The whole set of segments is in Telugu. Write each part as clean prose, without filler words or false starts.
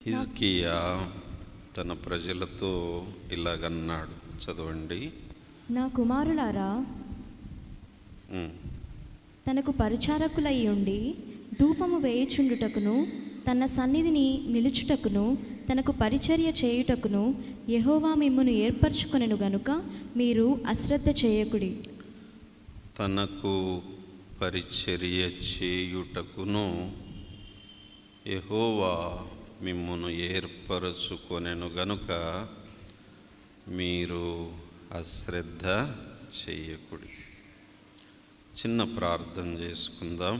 హిజ్కియా తన ప్రజలతో ఇలాగన్నాడు, చదవండి. నా కుమారులారా, తనకు పరిచారకులై ఉండి ధూపము వేయుచుండుటకును తన సన్నిధిని నిలుచుటకును తనకు పరిచర్య చేయుటకును యెహోవా మిమ్మును ఏర్పరచుకొనెను గనుక మీరు అశ్రద్ధ చేయకుడి. తనకు పరిచర్య చేయుటకును యెహోవా మిమ్మును ఏర్పరచుకొనెను గనుక మీరు అశ్రద్ధ చేయకుడి. చిన్న ప్రార్థన చేసుకుందాం.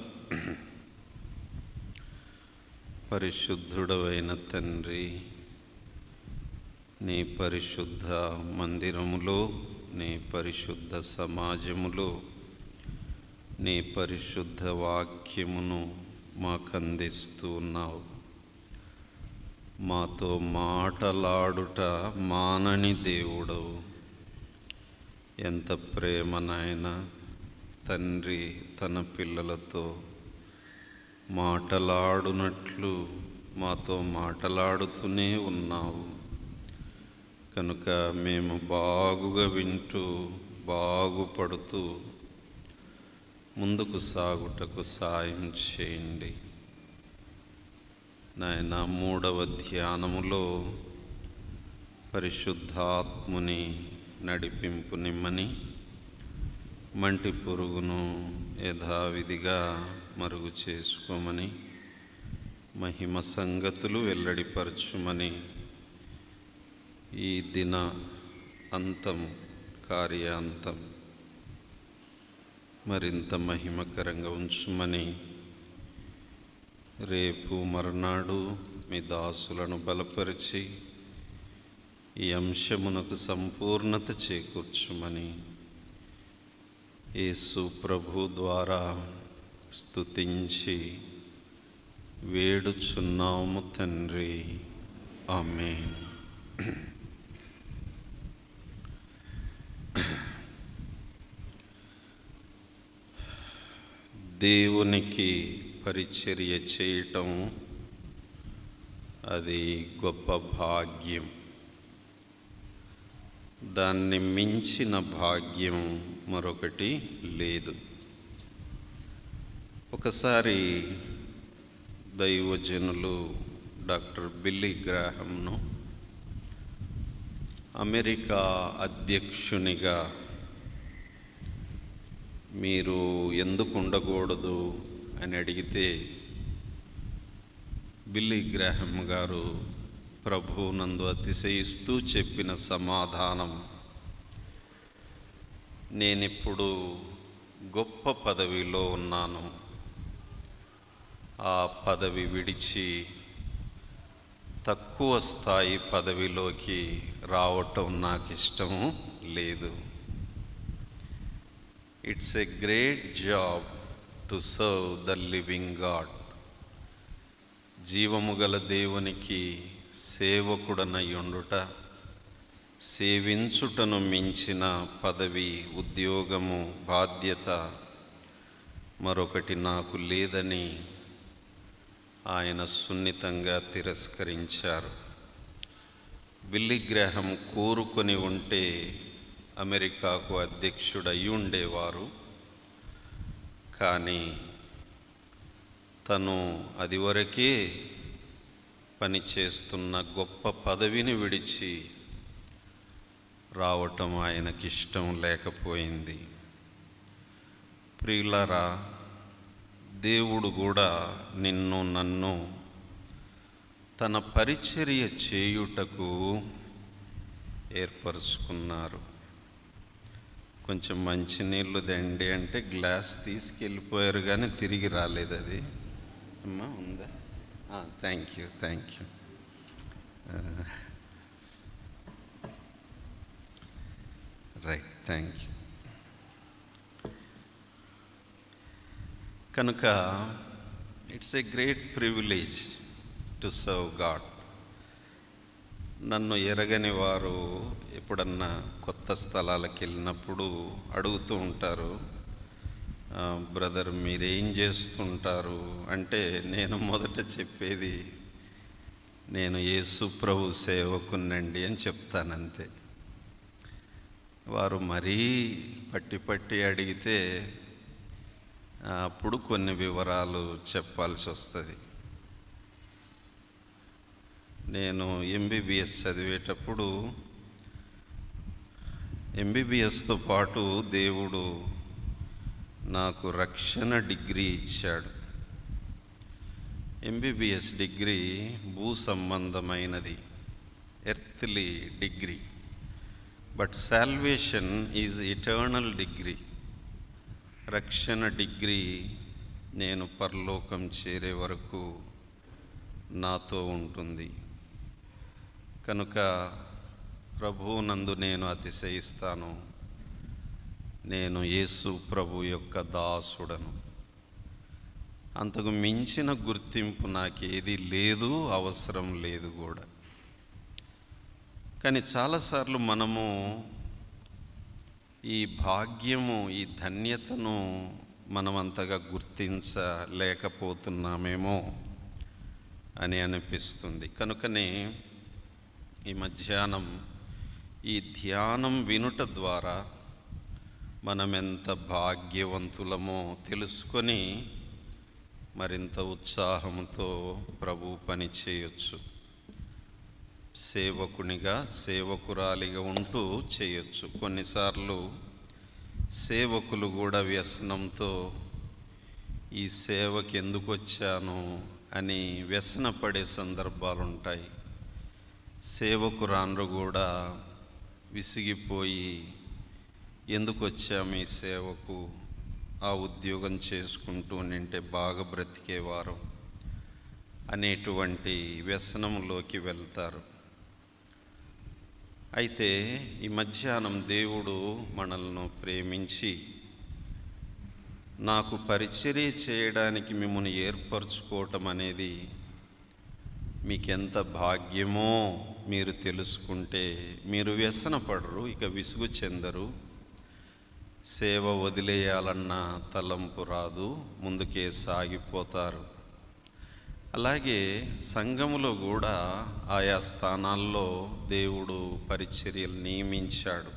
పరిశుద్ధుడవైన తండ్రి, నీ పరిశుద్ధ మందిరములో, నీ పరిశుద్ధ సమాజములో నీ పరిశుద్ధ వాక్యమును మాకు అందిస్తూ ఉన్నావు. మాతో మాటలాడుట మానని దేవుడవు. ఎంత ప్రేమ నాయన. తండ్రి తన పిల్లలతో మాటలాడునట్లు మాతో మాటలాడుతూనే ఉన్నావు కనుక మేము బాగుగా వింటూ బాగుపడుతూ ముందుకు సాగుటకు సాయం చేయండి నాయన. 3వ ధ్యానములో పరిశుద్ధాత్ముని నడిపింపు నిమ్మని, మంటి పురుగును యథావిధిగా మరుగు చేసుకోమని, మహిమ సంగతులు వెల్లడిపరచుమని, ఈ దిన అంతం కార్యాంతం మరింత మహిమకరంగా ఉంచుమని, రేపు మర్నాడు మీ దాసులను బలపరిచి ఈ అంశమునకు సంపూర్ణత చేకూర్చుమని యేసు ప్రభు ద్వారా స్తుతించి వేడుచున్నాము తండ్రి. ఆమేన్. దేవునికి పరిచర్య చేయటం అది గొప్ప భాగ్యం. దాన్ని మించిన భాగ్యం మరొకటి లేదు. ఒకసారి దైవజనులు డాక్టర్ బిల్లీ గ్రాహంను అమెరికా అధ్యక్షునిగా మీరు ఎందుకు ఉండకూడదు అని అడిగితే బిల్లీ గ్రాహం గారు ప్రభువునందు అతిశయిస్తూ చెప్పిన సమాధానం, నేనిప్పుడు గొప్ప పదవిలో ఉన్నాను, ఆ పదవి విడిచి తక్కువ స్థాయి పదవిలోకి రావటం నాకు ఇష్టం లేదు. It's a great job to serve the living God. జీవము గల దేవునికి సేవకుడనై ఉండుట, సేవించుటను మించిన పదవి, ఉద్యోగము, బాధ్యత మరొకటి నాకు లేదని ఆయన సున్నితంగా తిరస్కరించారు. బిల్లీ గ్రాహం కోరుకొని ఉంటే అమెరికాకు అధ్యక్షుడు అయి ఉండేవారు. కానీ తను అది వరకే పనిచేస్తున్న గొప్ప పదవిని విడిచి రావటం ఆయనకిష్టం లేకపోయింది. ప్రియులారా, దేవుడు కూడా నిన్ను నన్ను తన పరిచర్య చేయుటకు ఏర్పరచుకున్నారు. కొంచెం మంచినీళ్ళు దండి అంటే గ్లాస్ తీసుకెళ్ళిపోయారు కానీ తిరిగి రాలేదు. అది అమ్మా ఉందా? Thank you. Right, thank you. కనుక it's a great privilege to serve God. నన్ను ఎరగని వారు ఎప్పుడన్నా కొత్త స్థలాలకు వెళ్ళినప్పుడు అడుగుతూ ఉంటారు, బ్రదర్ మీరేం చేస్తుంటారు అంటే నేను మొదట చెప్పేది నేను యేసు ప్రభు సేవకునండి అని చెప్తానంతే. వారు మరీ పట్టి అడిగితే అప్పుడు కొన్ని వివరాలు చెప్పాల్సి వస్తుంది. నేను ఎంబీబీఎస్ చదివేటప్పుడు ఎంబీబీఎస్తో పాటు దేవుడు నాకు రక్షణ డిగ్రీ ఇచ్చాడు. ఎంబీబీఎస్ డిగ్రీ భూ సంబంధమైనది, earthly degree. But salvation is eternal degree. రక్షణ డిగ్రీ నేను పరలోకం చేరే వరకు నాతో ఉంటుంది. కనుక ప్రభువునందు నేను అతిశయిస్తాను. నేను యేసు ప్రభు యొక్క దాసుడను. అంతకు మించిన గుర్తింపు నాకేది లేదు, అవసరం లేదు కూడా. కానీ చాలాసార్లు మనము ఈ భాగ్యము, ఈ ధన్యతను మనమంతగా గుర్తించలేకపోతున్నామేమో అని అనిపిస్తుంది. కనుకనే ఈ మధ్యాహ్నం ఈ ధ్యానం వినుట ద్వారా మనం ఎంత భాగ్యవంతులమో తెలుసుకొని మరింత ఉత్సాహంతో ప్రభు పని చేయొచ్చు. సేవకునిగా, సేవకురాలిగా ఉంటూ చేయొచ్చు. కొన్నిసార్లు సేవకులు కూడా వ్యసనంతో ఈ సేవకి ఎందుకు వచ్చాను అని వ్యసనపడే సందర్భాలు ఉంటాయి. సేవకురాండ్రు కూడా విసిగిపోయి ఎందుకు వచ్చాము ఈ సేవకు, ఆ ఉద్యోగం చేసుకుంటూ నింటే బాగా బ్రతికేవారు అనేటువంటి వ్యసనంలోకి వెళ్తారు. అయితే ఈ మధ్యాహ్నం దేవుడు మనల్ని ప్రేమించి నాకు పరిచర్య చేయడానికి మిమ్మల్ని ఏర్పరచుకోవటం అనేది మీకెంత భాగ్యమో మీరు తెలుసుకుంటే మీరు వ్యసనపడరు, ఇక విసుగు చెందరు, సేవ వదిలేయాలన్న తలంపు రాదు, ముందుకే సాగిపోతారు. అలాగే సంఘములో కూడా ఆయా స్థానాల్లో దేవుడు పరిచర్యలు నియమించాడు.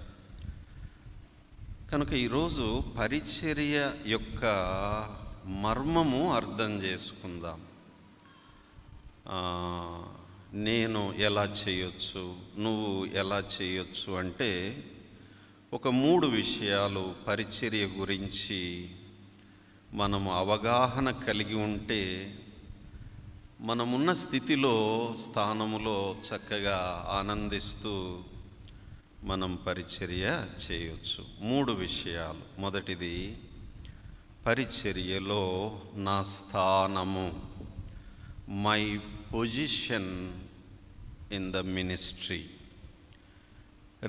కనుక ఈరోజు పరిచర్య యొక్క మర్మము అర్థం చేసుకుందాం. నేను ఎలా చేయొచ్చు, నువ్వు ఎలా చేయొచ్చు అంటే ఒక 3 విషయాలు పరిచర్య గురించి మనము అవగాహన కలిగి ఉంటే మనమున్న స్థితిలో, స్థానములో చక్కగా ఆనందిస్తూ మనం పరిచర్య చేయొచ్చు. 3 విషయాలు. మొదటిది, పరిచర్యలో నా స్థానము, my position in the ministry.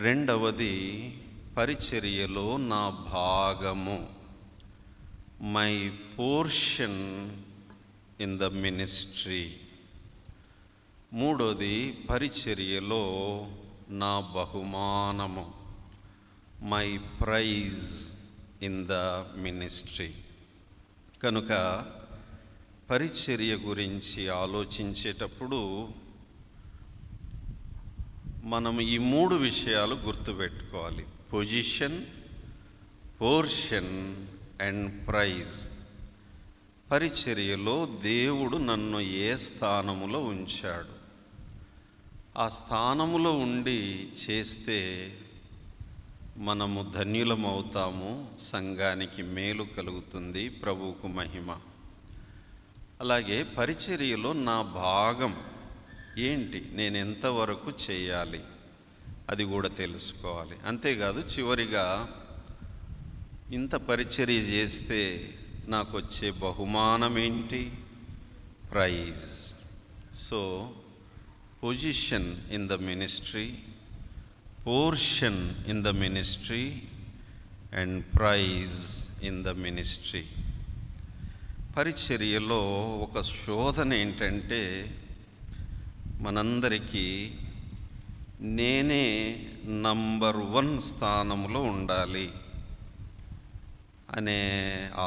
రెండవది, పరిచర్యలో నా భాగము, my portion in the ministry. మూడోది, పరిచర్యలో నా బహుమానము, my prize in the ministry. కనుక పరిచర్య గురించి ఆలోచించేటప్పుడు మనం ఈ 3 విషయాలు గుర్తుపెట్టుకోవాలి: పొజిషన్, పోర్షన్ అండ్ ప్రైజ్. పరిచర్యలో దేవుడు నన్ను ఏ స్థానములో ఉంచాడు, ఆ స్థానములో ఉండి చేస్తే మనము ధన్యులమవుతాము, సంఘానికి మేలు కలుగుతుంది, ప్రభువుకు మహిమ. అలాగే పరిచర్యలో నా భాగం ఏంటి, నేను ఎంతవరకు చేయాలి, అది కూడా తెలుసుకోవాలి. అంతేకాదు చివరిగా ఇంత పరిచర్య చేస్తే నాకు వచ్చే బహుమానం ఏంటి, prize. So position in the ministry, portion in the ministry and prize in the ministry. పరిచర్యలో ఒక శోధన ఏంటంటే మనందరికీ నేనే నంబర్ 1 స్థానంలో ఉండాలి అనే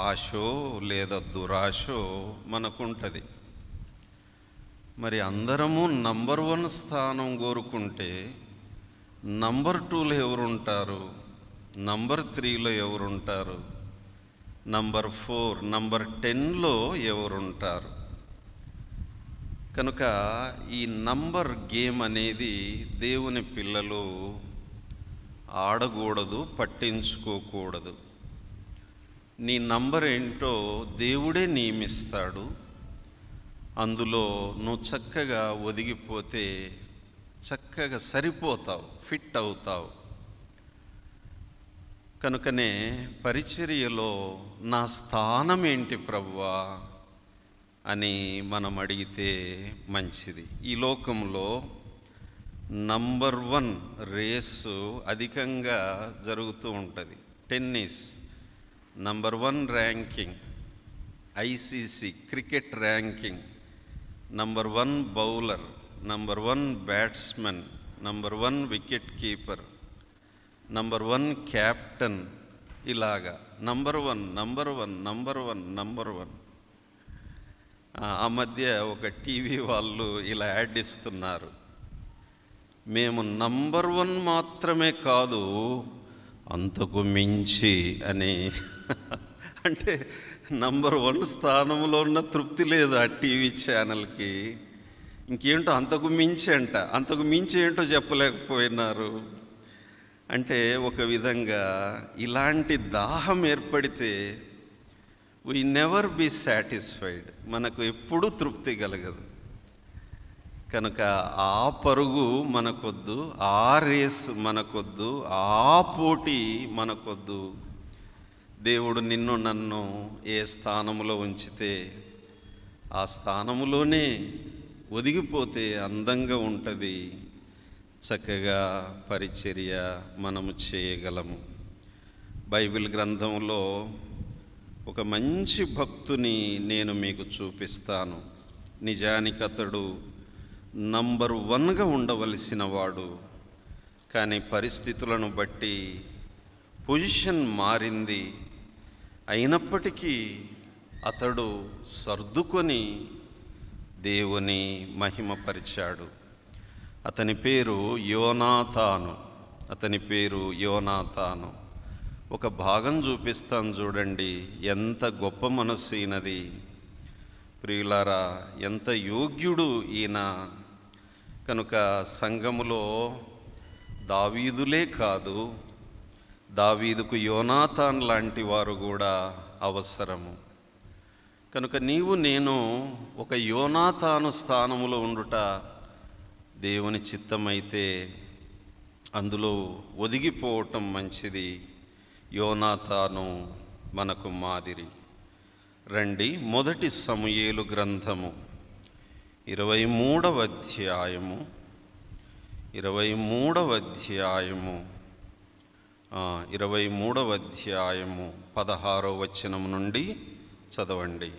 ఆశో లేదా దురాశో మనకుంటుంది. మరి అందరము నంబర్ 1 స్థానం కోరుకుంటే నంబర్ 2లో ఎవరుంటారు? నంబర్ 3లో ఎవరుంటారు? నంబర్ 4, నంబర్ 10లో ఎవరుంటారు? కనుక ఈ నంబర్ గేమ్ అనేది దేవుని పిల్లలు ఆడకూడదు, పట్టించుకోకూడదు. నీ నంబర్ ఏంటో దేవుడే నియమిస్తాడు. అందులో నువ్వు చక్కగా ఒదిగిపోతే చక్కగా సరిపోతావు, ఫిట్ అవుతావు. కనుకనే పరిచర్యలో నా స్థానం ఏంటి ప్రభువా అని మనం అడిగితే మంచిది. ఈ లోకంలో నంబర్ 1 రేసు అధికంగా జరుగుతూ ఉంటుంది. Tennis number 1 ranking, ICC cricket ranking, number 1 bowler, number 1 batsmen, number 1 wicket keeper, number 1 captain, ఇలాగా నంబర్ 1 నంబర్ 1 నంబర్ 1 నంబర్ 1. ఆ మధ్య ఒక టీవీ వాళ్ళు ఇలా యాడ్ ఇస్తున్నారు, మేము నంబర్ 1 మాత్రమే కాదు అంతకు మించి అని. అంటే నంబర్ 1 స్థానంలో ఉన్న తృప్తి లేదు ఆ టీవీ ఛానల్కి, ఇంకేంటో అంతకు మించి అంట. అంతకు మించి ఏంటో చెప్పలేకపోయినారు. అంటే ఒక విధంగా ఇలాంటి దాహం ఏర్పడితే వీ నెవర్ బీ సాటిస్ఫైడ్, మనకు ఎప్పుడూ తృప్తి కలగదు. కనుక ఆ పరుగు మనకొద్దు, ఆ రేస్ మనకొద్దు, ఆ పోటీ మనకొద్దు. దేవుడు నిన్ను నన్ను ఏ స్థానంలో ఉంచితే ఆ స్థానములోనే ఒదిగిపోతే అందంగా ఉంటుంది, చక్కగా పరిచర్య మనము చేయగలము. బైబిల్ గ్రంథంలో ఒక మంచి భక్తుని నేను మీకు చూపిస్తాను. నిజానికి అతడు నంబర్ 1గా ఉండవలసిన వాడు, కానీ పరిస్థితులను బట్టి పొజిషన్ మారింది. అయినప్పటికీ అతడు సర్దుకొని దేవుని మహిమపరిచాడు. అతని పేరు యోనాతాను. అతని పేరు యోనాతాను. ఒక భాగం చూపిస్తాను చూడండి, ఎంత గొప్ప మనస్సు ఈయనది. ప్రియులారా, ఎంత యోగ్యుడు ఈయన. కనుక సంఘములో దావీదులే కాదు, దావీదుకు యోనాతాన్ లాంటి వారు కూడా అవసరము. కనుక నీవు నేను ఒక యోనాతాను స్థానములో ఉండుట దేవుని చిత్తమైతే అందులో ఒదిగిపోవటం మంచిది. యోనాతాను మనకు మాదిరి. రండి, 1 సమూయేలు గ్రంథము 23వ అధ్యాయము 16వ వచనం నుండి చదవండి.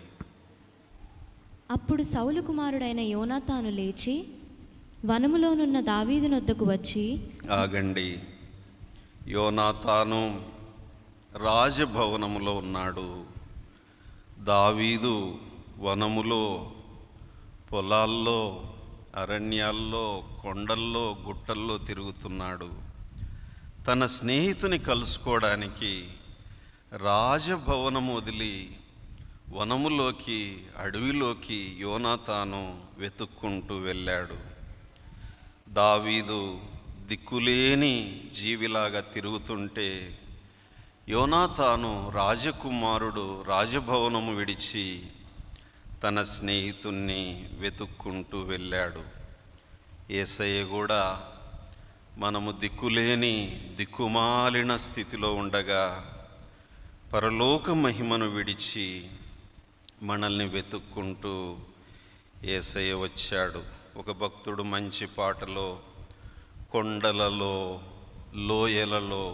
అప్పుడు సౌలు కుమారుడైన యోనాతాను లేచి వనములోనున్న దావీదు నొద్దకు వచ్చి. ఆగండి. యోనాతాను రాజభవనములో ఉన్నాడు. దావీదు వనములో, పొలాల్లో, అరణ్యాల్లో, కొండల్లో, గుట్టల్లో తిరుగుతున్నాడు. తన స్నేహితుని కలుసుకోవడానికి రాజభవనము వదిలి వనములోకి, అడవిలోకి యోనాతాను వెతుక్కుంటూ వెళ్ళాడు. దావీదు దిక్కులేని జీవిలాగా తిరుగుతుంటే యోనాతాను రాజకుమారుడు రాజభవనము విడిచి తన స్నేహితుణ్ణి వెతుక్కుంటూ వెళ్ళాడు. యేసయ్య కూడా మనము దిక్కులేని, దిక్కుమాలిన స్థితిలో ఉండగా పరలోక మహిమను విడిచి మనల్ని వెతుక్కుంటూ యేసయ్య వచ్చాడు. ఒక భక్తుడు మంచి పాటలో, కొండలలో, లోయలలో,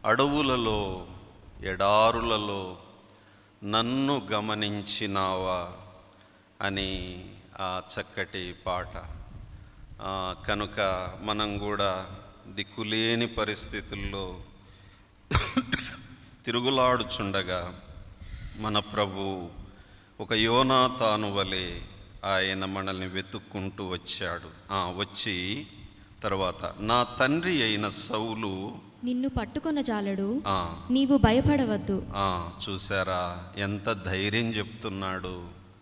అడవులలో, ఎడారులలో నన్ను గమనించినావా అని ఆ చక్కటి పాట. కనుక మనం కూడా దిక్కులేని పరిస్థితుల్లో తిరుగులాడుచుండగా మన ప్రభు ఒక యోనాతాను వలె ఆయన మనల్ని వెతుక్కుంటూ వచ్చాడు. వచ్చి తర్వాత నా తండ్రి అయిన సౌలు నిన్ను పట్టుకొన జాలడు, ఆ, నీవు భయపడవద్దు. చూసారా ఎంత ధైర్యం చెప్తున్నాడు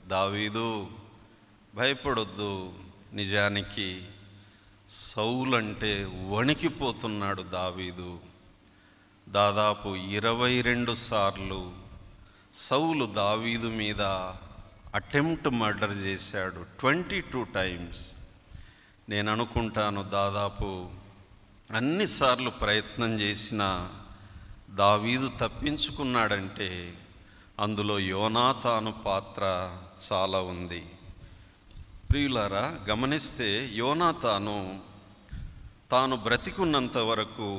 దావీదు, భయపడొద్దు. నిజానికి సౌలు అంటే వణికిపోతున్నాడు దావీదు. దాదాపు 22 సార్లు సౌలు దావీదు మీద అటెంప్ట్ మర్డర్ చేశాడు. 22 టైమ్స్. నేను అనుకుంటాను దాదాపు అన్నిసార్లు ప్రయత్నం చేసిన దావీదు తప్పించుకున్నాడంటే అందులో యోనాతాను పాత్ర చాలా ఉంది. ప్రియులారా, గమనిస్తే యోనాతాను తాను బ్రతికున్నంత వరకు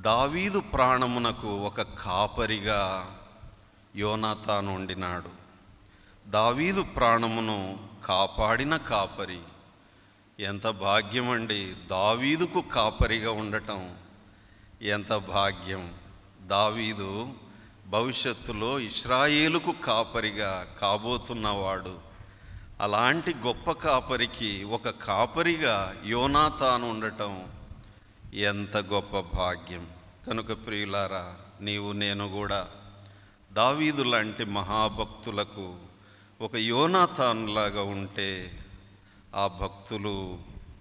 దావీదు ప్రాణమునకు ఒక కాపరిగా యోనాతాను ఉండినాడు. దావీదు ప్రాణమును కాపాడిన కాపరి. ఎంత భాగ్యం అండి దావీదుకు కాపరిగా ఉండటం, ఎంత భాగ్యం. దావీదు భవిష్యత్తులో ఇశ్రాయేలుకు కాపరిగా కాబోతున్నవాడు. అలాంటి గొప్ప కాపరికి ఒక కాపరిగా యోనాతాను ఉండటం ఎంత గొప్ప భాగ్యం. కనుక ప్రియులారా, నీవు నేను కూడా దావీదు లాంటి మహాభక్తులకు ఒక యోనాతానులాగా ఉంటే ఆ భక్తులు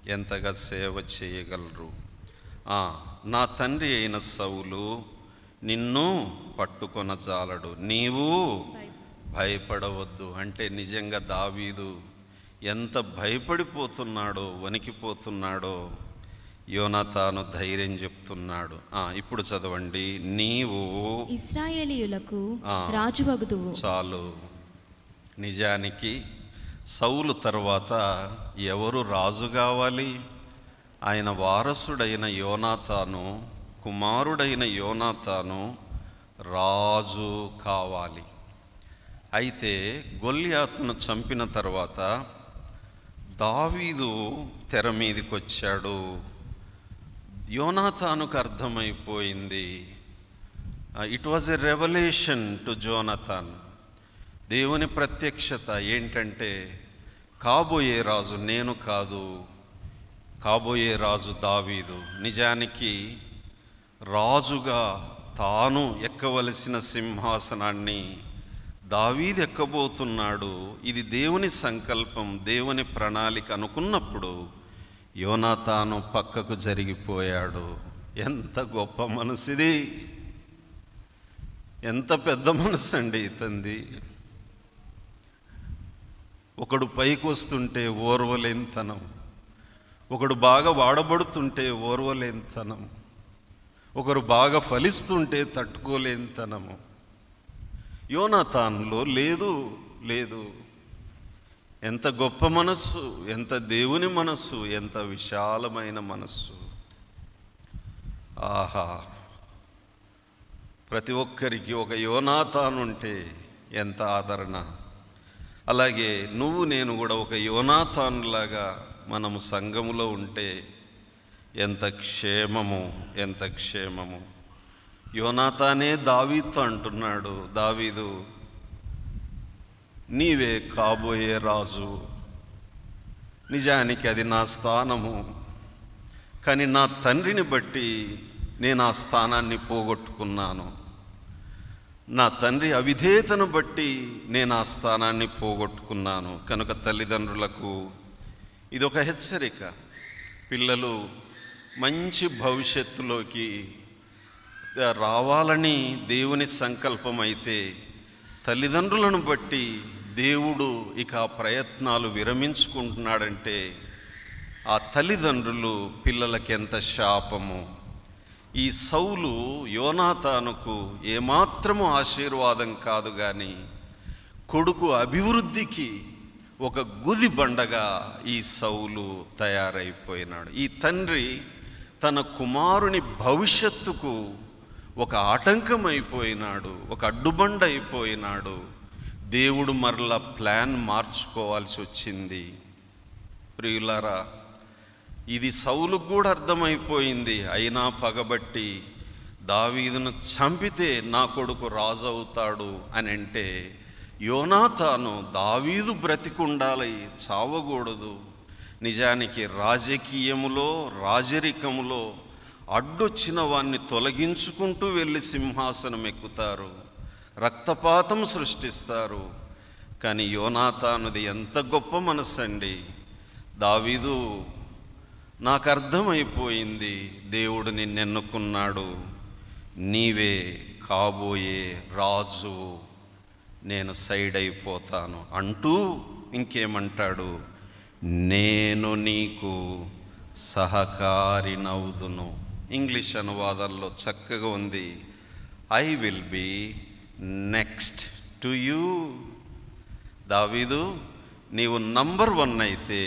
ఎంతగా సేవ చేయగలరు. నా తండ్రి అయిన సౌలు నిన్ను పట్టుకొన జాలడు, నీవు భయపడవద్దు. అంటే నిజంగా దావీదు ఎంత భయపడిపోతున్నాడో, వణికిపోతున్నాడో యోనాతాను ధైర్యం చెప్తున్నాడు. ఇప్పుడు చదవండి. నీవు ఇశ్రాయేలీయులకు రాజువగుదువు. చాలు. నిజానికి సౌలు తర్వాత ఎవరు రాజు కావాలి? ఆయన వారసుడైన యోనాతాను, కుమారుడైన యోనాతాను రాజు కావాలి. అయితే గొల్యాతును చంపిన తర్వాత దావీదు తెర మీదకి వచ్చాడు. యోనాతానుకు అర్థమైపోయింది. It was a revolution to Jonathan. దేవుని ప్రత్యక్షత ఏంటంటే కాబోయే రాజు నేను కాదు, కాబోయే రాజు దావీదు. నిజానికి రాజుగా తాను ఎక్కవలసిన సింహాసనాన్ని దావీదు ఎక్కబోతున్నాడు. ఇది దేవుని సంకల్పం, దేవుని ప్రణాళిక అనుకున్నప్పుడు యోనాతాను పక్కకు జరిగిపోయాడు. ఎంత గొప్ప మనసుది, ఎంత పెద్ద మనసు అండి ఇతంది. ఒకడు పైకి వస్తుంటే ఓర్వలేనితనం, ఒకడు బాగా వాడబడుతుంటే ఓర్వలేనితనం, ఒకరు బాగా ఫలిస్తుంటే తట్టుకోలేనితనము యోనాతానులో లేదు. ఎంత గొప్ప మనస్సు, ఎంత దేవుని మనస్సు, ఎంత విశాలమైన మనస్సు. ఆహా, ప్రతి ఒక్కరికి ఒక యోనాతాను ఉంటే ఎంత ఆదరణ. అలాగే నువ్వు నేను కూడా ఒక యోనాతానులాగా మనము సంఘములో ఉంటే ఎంత క్షేమము, ఎంత క్షేమము. యోనాతానే దావీదుతో అంటున్నాడు, దావీదు నీవే కాబోయే రాజు. నిజానికి అది నా స్థానము, కానీ నా తండ్రిని బట్టి నేను ఆ స్థానాన్ని పోగొట్టుకున్నాను. నా తండ్రి అవిధేయతను బట్టి నేను ఆ స్థానాన్ని పోగొట్టుకున్నాను. కనుక తల్లిదండ్రులకు ఇదొక హెచ్చరిక. పిల్లలు మంచి భవిష్యత్తులోకి రావాలని దేవుని సంకల్పం అయితే తల్లిదండ్రులను బట్టి దేవుడు ఇక ప్రయత్నాలు విరమించుకుంటున్నాడంటే ఆ తల్లిదండ్రులు పిల్లలకి ఎంత శాపము. ఈ సౌలు యోనాతానుకు ఏమాత్రము ఆశీర్వాదం కాదు, కానీ కొడుకు అభివృద్ధికి ఒక గుది బండగా ఈ సౌలు తయారైపోయినాడు. ఈ తండ్రి తన కుమారుని భవిష్యత్తుకు ఒక ఆటంకం అయిపోయినాడు, ఒక అడ్డుబండ అయిపోయినాడు. దేవుడు మరలా ప్లాన్ మార్చుకోవాల్సి వచ్చింది. ప్రియులారా, ఇది సౌలుకు కూడా అర్థమైపోయింది. అయినా పగబట్టి దావీదును చంపితే నా కొడుకు రాజు అవుతాడు అని అంటే యోనాతాను దావీదు బ్రతికుండాలి, చావకూడదు. నిజానికి రాజకీయములో, రాజరికములో అడ్డొచ్చిన వాణ్ణి తొలగించుకుంటూ వెళ్ళి సింహాసనం ఎక్కుతారు, రక్తపాతం సృష్టిస్తారు. కానీ యోనాతానుది ఎంత గొప్ప మనసు అండి. దావీదు, నాకు అర్థమైపోయింది, దేవుడు నిన్నెన్నుకున్నాడు, నీవే కాబోయే రాజు, నేను సైడ్ అయిపోతాను అంటూ ఇంకేమంటాడు, నేను నీకు సహకారినవుదును. ఇంగ్లీష్ అనువాదాల్లో చక్కగా ఉంది, I will be next to you. దావీదు, నీవు నంబర్ 1 అయితే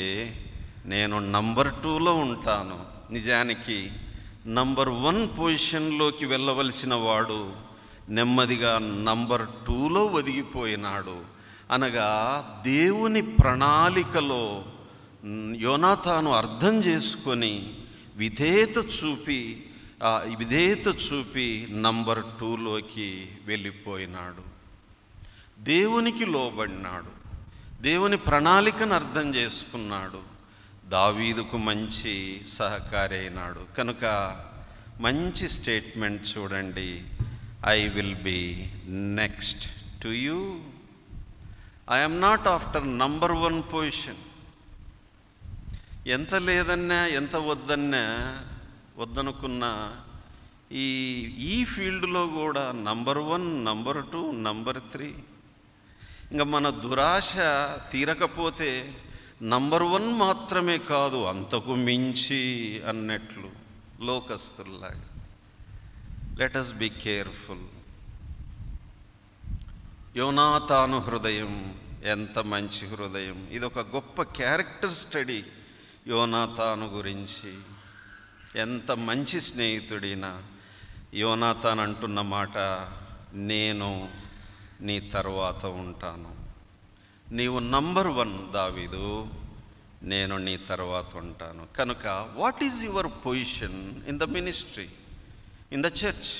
నేను నంబర్ 2లో ఉంటాను. నిజానికి నంబర్ 1 పొజిషన్లోకి వెళ్ళవలసిన వాడు నెమ్మదిగా నంబర్ 2లో ఒదిగిపోయినాడు. అనగా దేవుని ప్రణాళికలో యోనాతాను అర్థం చేసుకొని విధేయత చూపి నంబర్ 2లోకి వెళ్ళిపోయినాడు. దేవునికి లోబడినాడు, దేవుని ప్రణాళికను అర్థం చేసుకున్నాడు. దావీదుకు మంచి సహకారి అయినాడు. కనుక మంచి స్టేట్మెంట్ చూడండి, I will be next to you. I am not after number 1 position. ఎంత లేదన్నా, ఎంత వద్దనుకున్నా ఈ ఫీల్డ్లో కూడా నంబర్ 1, నంబర్ 2, నంబర్ 3. ఇంకా మన దురాశ తీరకపోతే నంబర్ 1 మాత్రమే కాదు, అంతకు మించి అన్నట్లు లోకస్తుల్లాగా. Let us be careful. యోనాతాను హృదయం ఎంత మంచి హృదయం. ఇది ఒక గొప్ప క్యారెక్టర్ స్టడీ. యోనాతాను గురించి ఎంత మంచి స్నేహితుడినా. యోనాతాను అంటున్న మాట, నేను నీ తర్వాత ఉంటాను. నీవు నంబర్ 1 దావీదు, నేను నీ తర్వాత ఉంటాను. కనుక what is your position in the ministry, in the church?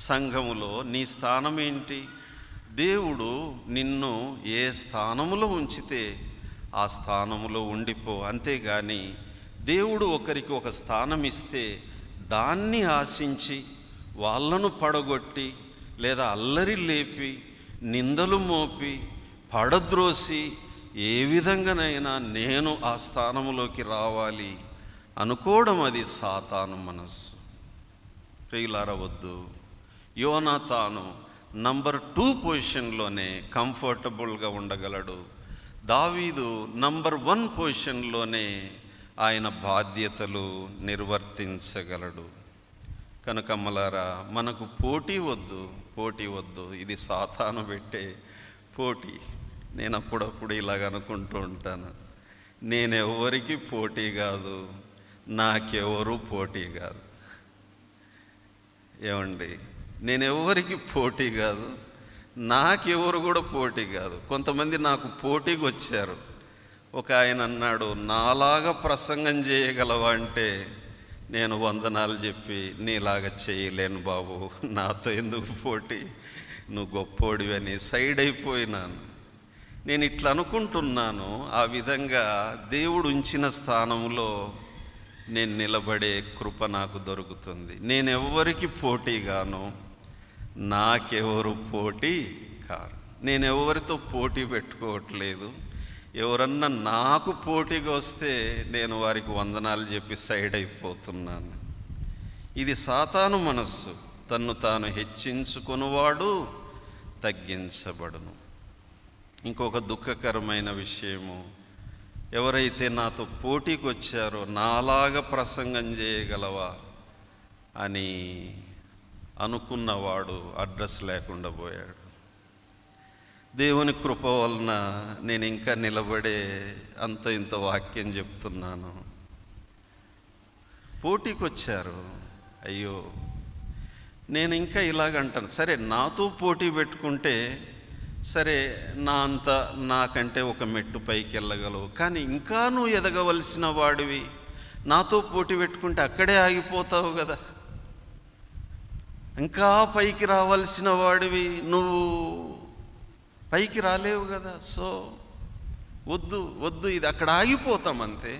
సంఘములో నీ స్థానం ఏంటి? దేవుడు నిన్ను ఏ స్థానములో ఉంచితే ఆ స్థానములో ఉండిపో. అంతేగాని దేవుడు ఒకరికి ఒక స్థానం ఇస్తే దాన్ని ఆశించి వాళ్ళను పడగొట్టి లేదా అల్లరి లేపి నిందలు మోపి పడద్రోసి ఏ విధంగానైనా నేను ఆ స్థానములోకి రావాలి అనుకోవడం అది సాతాను మనస్సు. ప్రియులారా, వద్దు. యోనాతాను నంబర్ 2 పొజిషన్లోనే కంఫర్టబుల్గా ఉండగలడు. దావీదు నంబర్ 1 పొజిషన్లోనే ఆయన బాధ్యతలు నిర్వర్తించగలడు. కనుక అమ్మలారా, మనకు పోటీ వద్దు. ఇది సాతాను పెట్టే పోటీ. నేను అప్పుడప్పుడు ఇలాగ అనుకుంటూ ఉంటాను, నేనెవరికి పోటీ కాదు, నాకెవరు పోటీ కాదు. ఏమండి, నేనెవరికి పోటీ కాదు, నాకెవరు కూడా పోటీ కాదు. కొంతమంది నాకు పోటీకి వచ్చారు. ఒక ఆయన అన్నాడు, నాలాగా ప్రసంగం చేయగలవా అంటే నేను వందనాలు చెప్పి, నీలాగా చేయలేను బాబు, నాతో ఎందుకు పోటీ, నువ్వు గొప్పోడివి అని సైడ్ అయిపోయినాను. నేను ఇట్లా అనుకుంటున్నాను, ఆ విధంగా దేవుడు ఉంచిన స్థానంలో నేను నిలబడే కృప నాకు దొరుకుతుంది. నేనెవ్వరికి పోటీగాను, నాకెవరు పోటీ కారు. నేనెవరితో పోటీ పెట్టుకోవట్లేదు. ఎవరన్నా నాకు పోటీగా వస్తే నేను వారికి వందనాలు చెప్పి సైడ్ అయిపోతున్నాను. ఇది సాతాను మనస్సు. తన్ను తాను హెచ్చించుకునివాడు తగ్గించబడును. ఇంకొక దుఃఖకరమైన విషయము, ఎవరైతే నాతో పోటీకి వచ్చారో నాలాగా ప్రసంగం చేయగలవా అని అనుకున్నవాడు అడ్రస్ లేకుండా పోయాడు. దేవుని కృప వలన నేను ఇంకా నిలబడే అంత ఇంత వాక్యం చెప్తున్నాను. పోటీకి వచ్చారు, అయ్యో నేను ఇంకా ఇలాగంటాను, సరే నాతో పోటీ పెట్టుకుంటే సరే నాకంటే ఒక మెట్టు పైకి వెళ్ళగలవు, కానీ ఇంకా నువ్వు ఎదగవలసిన వాడివి. నాతో పోటీ పెట్టుకుంటే అక్కడే ఆగిపోతావు కదా. ఇంకా పైకి రావాల్సిన వాడివి నువ్వు పైకి రాలేవు కదా. సో వద్దు వద్దు, ఇది అక్కడ ఆగిపోతాం అంతే.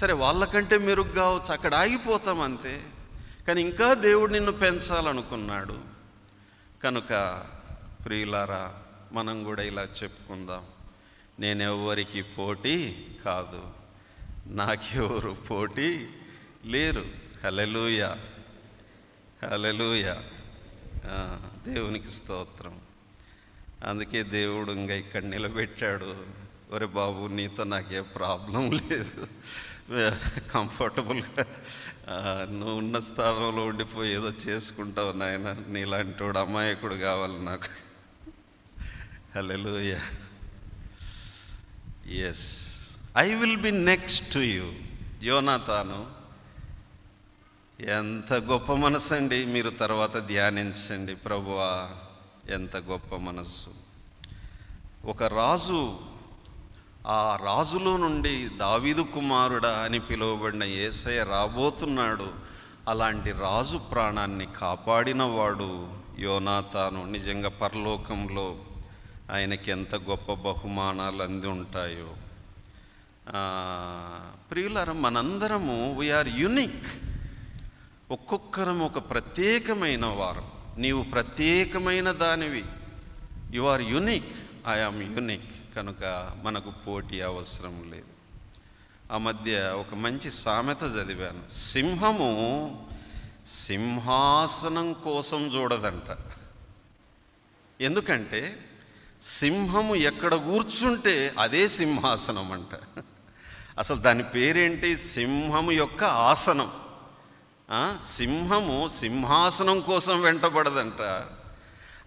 సరే వాళ్ళకంటే మెరుగ్గా కావచ్చు, అక్కడ ఆగిపోతాం అంతే. కానీ ఇంకా దేవుడు నిన్ను పెంచాలనుకున్నాడు. కనుక ప్రియులారా, మనం కూడా ఇలా చెప్పుకుందాం, నేనెవ్వరికి పోటీ కాదు, నాకెవరు పోటీ లేరు. హల్లెలూయా, హల్లెలూయా. దేవునికి స్తోత్రం. అందుకే దేవుడు ఇంకా ఇక్కడ నిలబెట్టాడు. ఒరే బాబు, నీతో నాకే ప్రాబ్లం లేదు, కంఫర్టబుల్గా నువ్వు ఉన్న స్థానంలో ఉండిపోయి ఏదో చేసుకుంటావు నాయన, నీలాంటి వాడు అమాయకుడు కావాలి నాకు. Hallelujah. Yes, I will be next to you. యోనాతాను ఎంత గొప్ప మనసు అండి. మీరు తర్వాత ధ్యానించండి. ప్రభువా, ఎంత గొప్ప మనస్సు. ఒక రాజు, ఆ రాజులో నుండి దావీదు కుమారుడా అని పిలువబడిన యేసయ్య రాబోతున్నాడు. అలాంటి రాజు ప్రాణాన్ని కాపాడినవాడు యోనాతాను. నిజంగా పరలోకంలో ఆయనకి ఎంత గొప్ప బహుమానాలు అంది ఉంటాయో. ప్రియులారా, మనందరము వీఆర్ యూనిక్. ఒక్కొక్కరం ఒక ప్రత్యేకమైన వారం. నీవు ప్రత్యేకమైన దానివి. You are unique, I am unique. కనుక మనకు పోటీ అవసరం లేదు. ఆ మధ్య ఒక మంచి సామెత చదివాను. సింహము సింహాసనం కోసం చూడదంట. ఎందుకంటే సింహము ఎక్కడ కూర్చుంటే అదే సింహాసనం అంట. అసలు దాని పేరేంటి? సింహము యొక్క ఆసనం. సింహము సింహాసనం కోసం వెంటబడదంట.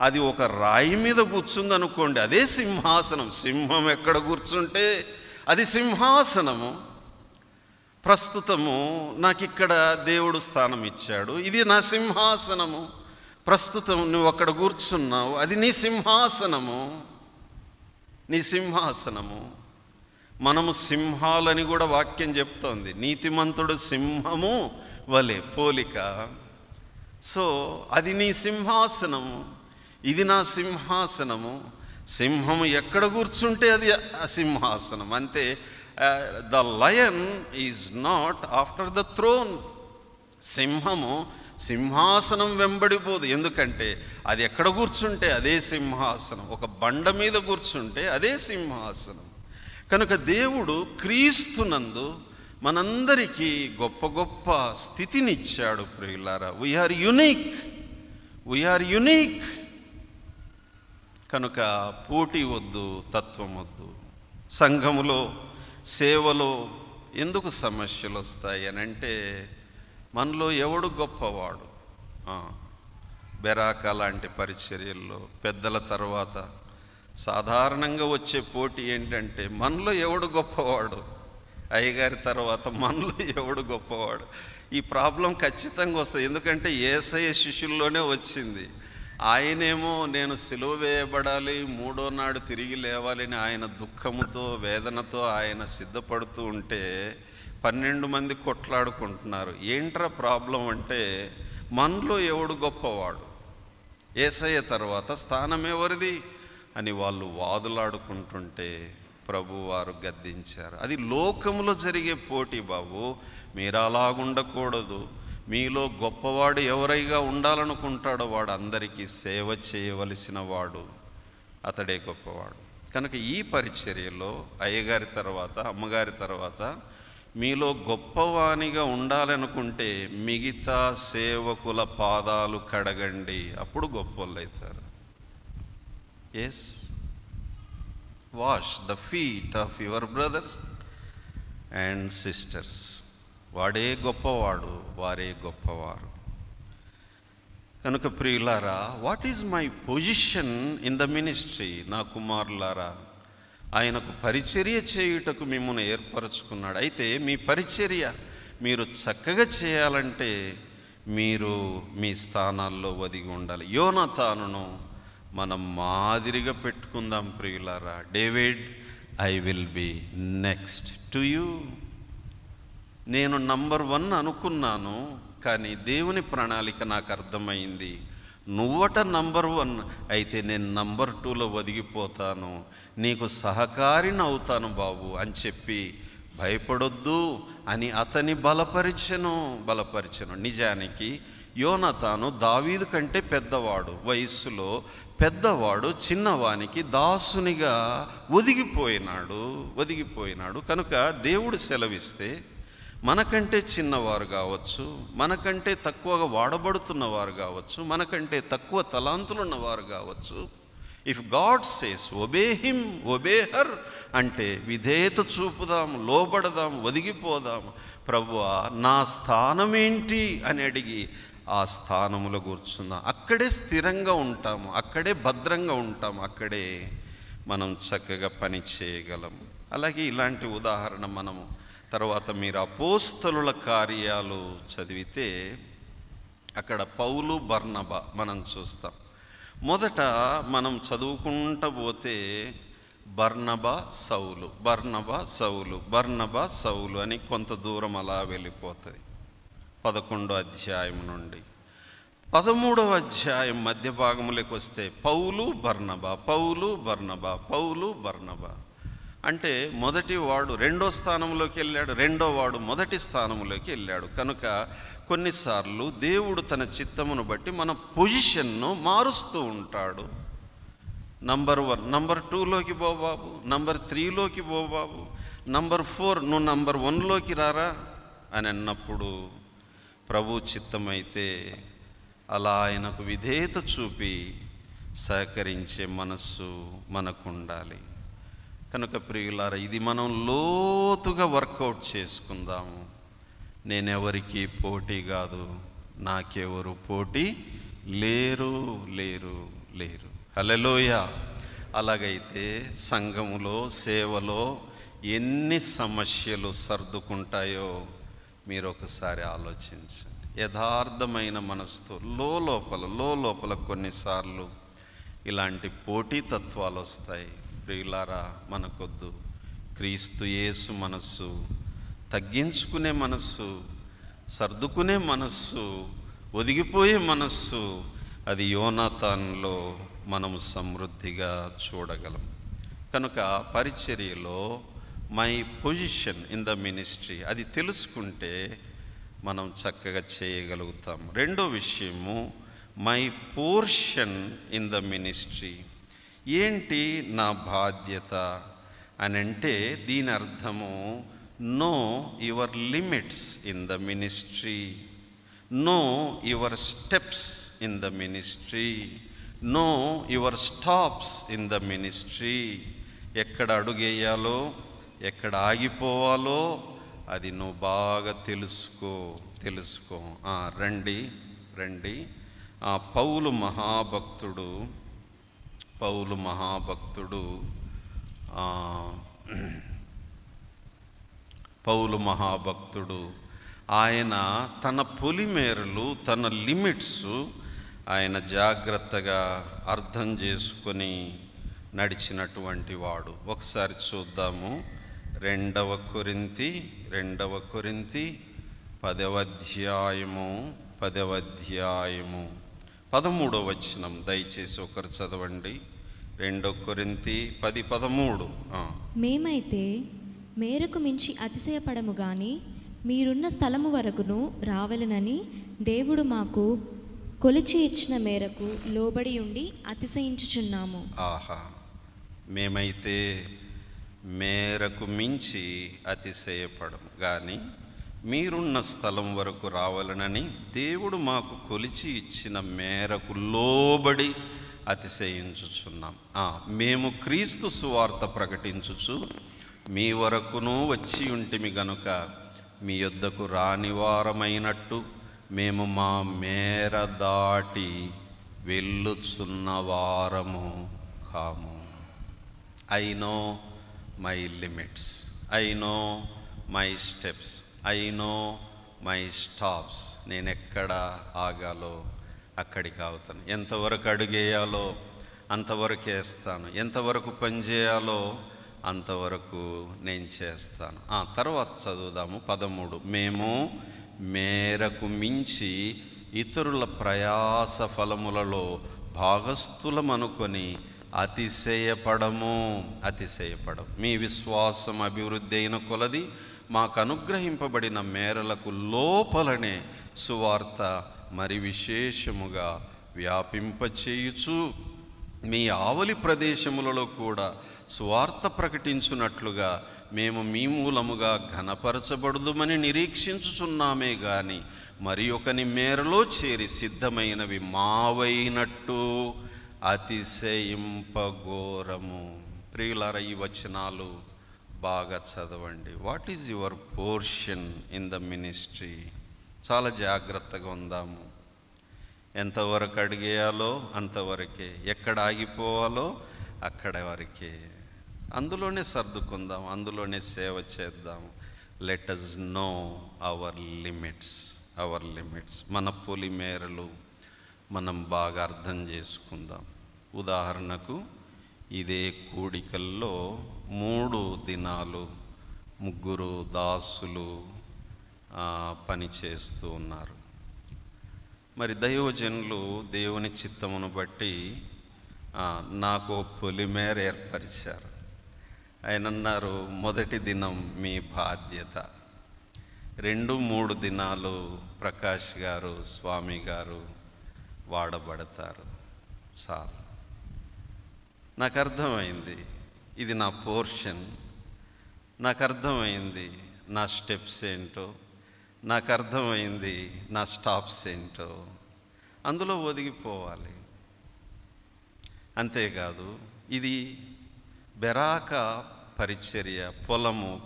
అది ఒక రాయి మీద కూర్చుందనుకోండి, అదే సింహాసనం. సింహం ఎక్కడ కూర్చుంటే అది సింహాసనము. ప్రస్తుతము నాకు ఇక్కడ దేవుడు స్థానం ఇచ్చాడు, ఇది నా సింహాసనము. ప్రస్తుతం నువ్వు అక్కడ కూర్చున్నావు, అది నీ సింహాసనము, నీ సింహాసనము. మనము సింహాలని కూడా వాక్యం చెప్తోంది. నీతిమంతుడు సింహము వలె పోలిక. సో అది నీ సింహాసనము, ఇది నా సింహాసనము. సింహము ఎక్కడ కూర్చుంటే అది సింహాసనం అంతే. The lion is not after the throne. సింహము సింహాసనం వెంబడిపోదు. ఎందుకంటే అది ఎక్కడ కూర్చుంటే అదే సింహాసనం. ఒక బండ మీద కూర్చుంటే అదే సింహాసనం. కనుక దేవుడు క్రీస్తునందు మనందరికీ గొప్ప గొప్ప స్థితినిచ్చాడు. ప్రియులారా, వీఆర్ యూనిక్, వీఆర్ యూనిక్. కనుక పోటీ వద్దు, తత్వం వద్దు. సంఘములో సేవలో ఎందుకు సమస్యలు వస్తాయి అని అంటే, మనలో ఎవడు గొప్పవాడు. బెరాక లాంటి పరిచర్యల్లో పెద్దల తర్వాత సాధారణంగా వచ్చే పోటీ ఏంటంటే, మనలో ఎవడు గొప్పవాడు. అయ్యగారి తర్వాత మనలో ఎవడు గొప్పవాడు. ఈ ప్రాబ్లం ఖచ్చితంగా వస్తుంది. ఎందుకంటే యేసయ్య శిష్యుల్లోనే వచ్చింది. ఆయనేమో నేను సిలువ వేయబడాలి, మూడో నాడు తిరిగి లేవాలని ఆయన దుఃఖముతో వేదనతో ఆయన సిద్ధపడుతూ ఉంటే 12 మంది కొట్లాడుకుంటున్నారు. ఏంట్రా ప్రాబ్లం అంటే, మనలో ఎవడు గొప్పవాడు, యేసయ్య తర్వాత స్థానం ఎవరిది అని వాళ్ళు వాదులాడుకుంటుంటే ప్రభువారు గద్దించారు. అది లోకములో జరిగే పోటీ బాబు. మీరు అలాగుండకూడదు. మీలో గొప్పవాడు ఎవరైగా ఉండాలనుకుంటాడో వాడు అందరికీ సేవ చేయవలసిన వాడు, అతడే గొప్పవాడు. కనుక ఈ పరిచర్యలో అయ్యగారి తర్వాత అమ్మగారి తర్వాత మీలో గొప్పవానిగా ఉండాలనుకుంటే మిగతా సేవకుల పాదాలు కడగండి, అప్పుడు గొప్పవాళ్ళు అవుతారు. Yes, wash the feet of your brothers and sisters. వాడే గొప్పవాడు, వారే గొప్పవారు. కనుక ప్రియులారా, what is my position in the ministry? నా కుమారులారా, ఆయనకు పరిచర్య చేయుటకు మిమ్మల్ని ఏర్పరచుకున్నాడు. అయితే మీ పరిచర్య మీరు చక్కగా చేయాలంటే మీరు మీ స్థానాల్లో ఒదిగి ఉండాలి. యోనాతానును మనం మాదిరిగా పెట్టుకుందాం ప్రియులారా. David, I will be next to you. నేను నంబర్ 1 అనుకున్నాను, కానీ దేవుని ప్రణాళిక నాకు అర్థమైంది. నువ్వట నంబర్ 1, అయితే నేను నంబర్ 2లో ఒదిగిపోతాను, నీకు సహకారిని అవుతాను బాబు అని చెప్పి భయపడొద్దు అని అతని బలపరిచెను. నిజానికి యోనాతాను దావీదు కంటే పెద్దవాడు, వయస్సులో పెద్దవాడు, చిన్నవానికి దాసునిగా ఒదిగిపోయినాడు. కనుక దేవుడు సెలవిస్తే మనకంటే చిన్నవారు కావచ్చు, మనకంటే తక్కువగా వాడబడుతున్నవారు కావచ్చు, మనకంటే తక్కువ తలాంతులున్నవారు కావచ్చు, if God says obey him obey her అంటే విధేయత చూపుదాం, లోబడదాం, ఒదిగిపోదాం. ప్రభువా నా స్థానం ఏంటి అని అడిగి ఆ స్థానములో కూర్చుందాం. అక్కడే స్థిరంగా ఉంటాము, అక్కడే భద్రంగా ఉంటాము, అక్కడే మనం చక్కగా పని చేయగలం. అలాగే ఇలాంటి ఉదాహరణ మనము తర్వాత మీరు అపోస్తలుల కార్యాలు చదివితే అక్కడ పౌలు బర్నబా మనం చూస్తాం. మొదట మనం చదువుకుంటూ పోతే బర్నబా సౌలు అని కొంత దూరం అలా వెళ్ళిపోతుంది. 11వ అధ్యాయం నుండి 13వ అధ్యాయం మధ్య భాగంలోకి వస్తే పౌలు బర్నబా అంటే మొదటి వాడు రెండో స్థానంలోకి వెళ్ళాడు, రెండో వాడు మొదటి స్థానంలోకి వెళ్ళాడు. కనుక కొన్నిసార్లు దేవుడు తన చిత్తమును బట్టి మన పొజిషన్ను మారుస్తూ ఉంటాడు. నంబర్ 1, నంబర్ 2లోకి పో బాబు, నంబర్ 3లోకి పో బాబు, నంబర్ 4 నువ్వు నంబర్ 1లోకి రారా అని అన్నప్పుడు ప్రభు చిత్తమైతే అలా ఆయనకు విధేయత చూపి సహకరించే మనస్సు మనకు ఉండాలి. కనుక ప్రియులారా, ఇది మనం లోతుగా వర్కౌట్ చేసుకుందాము. నేనెవరికి పోటీ కాదు, నాకెవరు పోటీ లేరు. హల్లెలూయా. అలాగైతే సంఘములో సేవలో ఎన్ని సమస్యలు సర్దుకుంటాయో మీరు ఒకసారి ఆలోచించండి. యథార్థమైన మనసుతో లోపల కొన్నిసార్లు ఇలాంటి పోటీతత్వాలు వస్తాయి. ప్రియులారా, మనకొద్దు. క్రీస్తు యేసు మనస్సు, తగ్గించుకునే మనస్సు, సర్దుకునే మనస్సు, ఒదిగిపోయే మనస్సు, అది యోనాతానులో మనము సమృద్ధిగా చూడగలం. కనుక పరిచర్యలో my position in the ministry అది తెలుసుకుంటే మనం చక్కగా చేయగలుగుతాం. రెండో విషయము my portion in the ministry. ఏంటి నా బాధ్యత అని అంటే దీని అర్థము know your limits in the ministry, know your steps in the ministry, know your stops in the ministry. ఎక్కడ అడుగేయాలో, ఎక్కడ ఆగిపోవాలో అది నువ్వు బాగా తెలుసుకో. రండి పౌలు మహాభక్తుడు ఆయన తన పొలిమేరలు, తన లిమిట్స్ ఆయన జాగ్రత్తగా అర్థం చేసుకొని నడిచినటువంటి వాడు. ఒకసారి చూద్దాము. 2వ కొరింథీ 10వ అధ్యాయము 13వ వచనం దయచేసి ఒకరు చదవండి. 2 కొరింథీ 10:13. మేమైతే మేరకు మించి అతిశయపడము గాని మీరున్న స్థలము వరకును రావలెనని దేవుడు మాకు కొలిచి ఇచ్చిన మేరకు లోబడి ఉండి అతిశయించుచున్నాము. ఆహా, మేమైతే మేరకు మించి అతిశయపడము కానీ మీరున్న స్థలం వరకు రావాలనని దేవుడు మాకు కొలిచి ఇచ్చిన మేరకు లోబడి అతిశయించుచున్నాం. మేము క్రీస్తు సువార్త ప్రకటించుచు మీ వరకును వచ్చి ఉంటిమి గనుక మీ యొద్దకు రానివారమైనట్టు మేము మా మేర దాటి వెళ్ళుచున్నవారము కాము. I know my limits, I know my steps, I know my stops. నేను ఎక్కడ ఆగాలో అక్కడికి ఆగుతాను, ఎంతవరకు అడుగేయాలో అంతవరకు వేస్తాను, ఎంతవరకు పని చేయాలో అంతవరకు నేను చేస్తాను. తర్వాత చదువుదాము 13. మేము మేరకు మించి ఇతరుల ప్రయాస ఫలములలో భాగస్థులమనుకొని అతిశయపడము. మీ విశ్వాసం అభివృద్ధి అయిన కొలది మాకు అనుగ్రహింపబడిన మేరలకు లోపలనే సువార్త మరి విశేషముగా వ్యాపింపచేయుచు మీ ఆవలి ప్రదేశములలో కూడా సువార్త ప్రకటించున్నట్లుగా మేము మీ మూలముగా ఘనపరచబడుదుమని నిరీక్షించుచున్నామే గాని మరి ఒకని మేరలో చేరి సిద్ధమైనవి మావైనట్టు అతిశయింపఘోరము. ప్రియులారా, ఈ వచనాలు బాగా చదవండి. What is your portion in the ministry? చాలా జాగ్రత్తగా ఉందాము. ఎంతవరకు అడిగేయాలో అంతవరకే, ఎక్కడ ఆగిపోవాలో అక్కడ వరకే. అందులోనే సర్దుకుందాం, అందులోనే సేవ చేద్దాం. Let us know our limits. మన పొలిమేరలు మనం బాగా అర్థం చేసుకుందాం. ఉదాహరణకు, ఇదే కూడికల్లో 3 దినాలు 3 దాసులు పని చేస్తూ ఉన్నారు. మరి దైవజనులు దేవుని చిత్తమును బట్టి నాకు పొలిమేర ఏర్పరిచారు. ఆయన అన్నారు, మొదటి దినం మీ బాధ్యత, 2-3 దినాలు ప్రకాష్ గారు, స్వామి గారు వాడబడతారు. చాలు. నాకు అర్థమైంది ఇది నా పోర్షన్, నాకు అర్థమైంది నా స్టెప్స్ ఏంటో, నాకు అర్థమైంది నా స్టాప్స్ ఏంటో. అందులో ఒదిగిపోవాలి. అంతేకాదు, ఇది బెరాక పరిచర్య.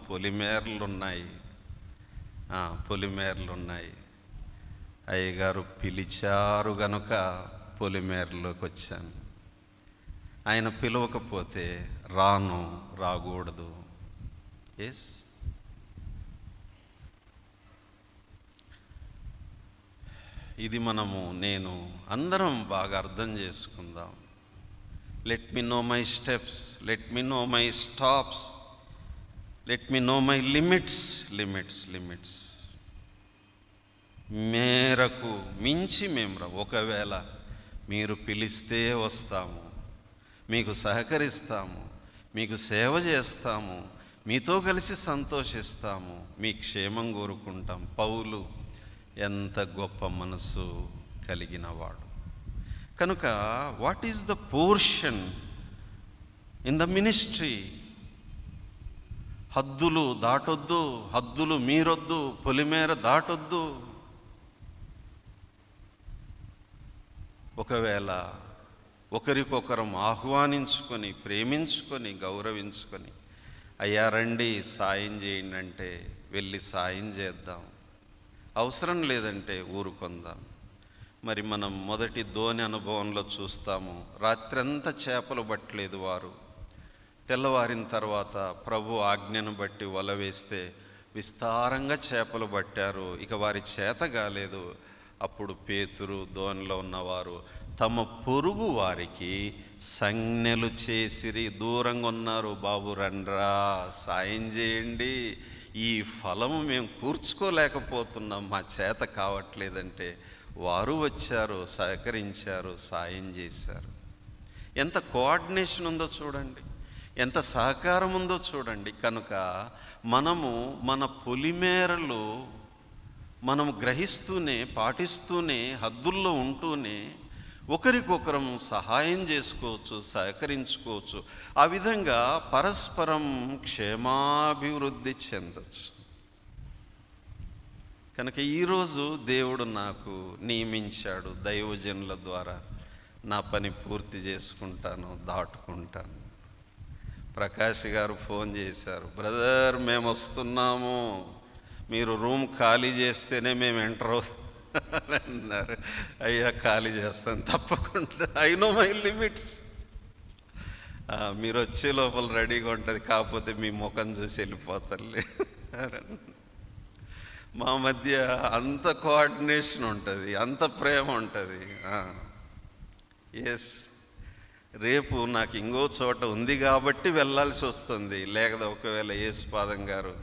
పొలిమేరలున్నాయి. అయ్యగారు పిలిచారు గనుక పొలిమేరలోకి వచ్చాను. ఆయన పిలవకపోతే రాకూడదు. ఎస్, ఇది నేను అందరం బాగా అర్థం చేసుకుందాం. Let me know my steps, let me know my stops, let me know my limits. మేరకు మించి మేము ఒకవేళ మీరు పిలిస్తే వస్తాము, మీకు సహకరిస్తాము, మీకు సేవ చేస్తాము, మీతో కలిసి సంతోషిస్తాము, మీ క్షేమం కోరుకుంటాం. పౌలు ఎంత గొప్ప మనసు కలిగినవాడు. కనుక what is the portion in the ministry? హద్దులు దాటొద్దు, హద్దులు మీరొద్దు, పొలిమేర దాటొద్దు. ఒకవేళ ఒకరికొకరం ఆహ్వానించుకొని, ప్రేమించుకొని, గౌరవించుకొని, అయ్యా రండి సాయం చేయండి అంటే వెళ్ళి సాయం చేద్దాం. అవసరం లేదంటే ఊరుకొందాం. మరి మనం మొదటి ధోని అనుభవంలో చూస్తాము. రాత్రంతా చేపలు పట్టలేదు వారు. తెల్లవారిన తర్వాత ప్రభు ఆజ్ఞను బట్టి వల వేస్తే విస్తారంగా చేపలు పట్టారు. ఇక వారి చేత కాలేదు. అప్పుడు పేతురు, ధోనిలో ఉన్నవారు తమ పొరుగు వారికి సంజ్ఞలు చేసిరి. దూరంగా ఉన్నారు, బాబు రండ్రా సాయం చేయండి, ఈ ఫలము మేము కూర్చుకోలేకపోతున్నాం, మా చేత కావట్లేదంటే వారు వచ్చారు, సహకరించారు, సాయం చేశారు. ఎంత కోఆర్డినేషన్ ఉందో చూడండి, ఎంత సహకారం ఉందో చూడండి. కనుక మనము మన పొలిమేరలు మనము గ్రహిస్తూనే, పాటిస్తూనే, హద్దుల్లో ఉంటూనే ఒకరికొకరం సహాయం చేసుకోవచ్చు, సహకరించుకోవచ్చు. ఆ విధంగా పరస్పరం క్షేమాభివృద్ధి చెందవచ్చు. కనుక ఈరోజు దేవుడు నాకు నియమించాడు, దైవజనుల ద్వారా నా పని పూర్తి చేసుకుంటాను, దాటుకుంటాను. ప్రకాష్ గారు ఫోన్ చేశారు, బ్రదర్ మేము వస్తున్నాము, మీరు రూమ్ ఖాళీ చేస్తేనే మేము ఎంటర్ అవుతాం అన్నారు. అయ్యా ఖాళీ చేస్తాను తప్పకుండా, ఐ నో మై లిమిట్స్. మీరు వచ్చే లోపల రెడీగా ఉంటుంది, కాకపోతే మీ ముఖం చూసి వెళ్ళిపోతారులే. మా మధ్య అంత కోఆర్డినేషన్ ఉంటుంది, అంత ప్రేమ ఉంటుంది. ఎస్, రేపు నాకు ఇంకో చోట ఉంది కాబట్టి వెళ్ళాల్సి వస్తుంది. లేకపోతే ఒకవేళ యేసుపాదం గారు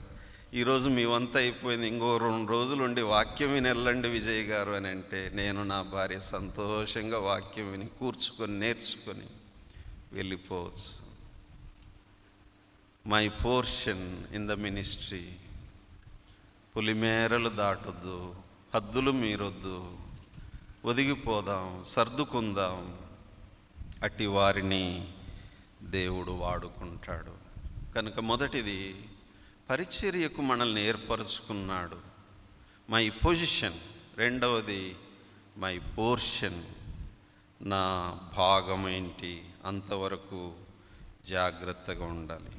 ఈరోజు మీ వంత అయిపోయింది, ఇంకో 2 రోజులు ఉండి వాక్యం విని వెళ్ళండి విజయ్ గారు అని అంటే, నేను నా భార్య సంతోషంగా వాక్యం విని కూర్చుకొని నేర్చుకొని వెళ్ళిపోవచ్చు. My portion in the ministry. పులిమేరలు దాటొద్దు, హద్దులు మీరొద్దు, ఒదిగిపోదాం, సర్దుకుందాం. అట్టి వారిని దేవుడు వాడుకుంటాడు. కనుక మొదటిది పరిచర్యకు మనల్ని ఏర్పరచుకున్నాడు, మై పొజిషన్. రెండవది మై పోర్షన్, నా భాగం ఏంటి, అంతవరకు జాగ్రత్తగా ఉండాలి.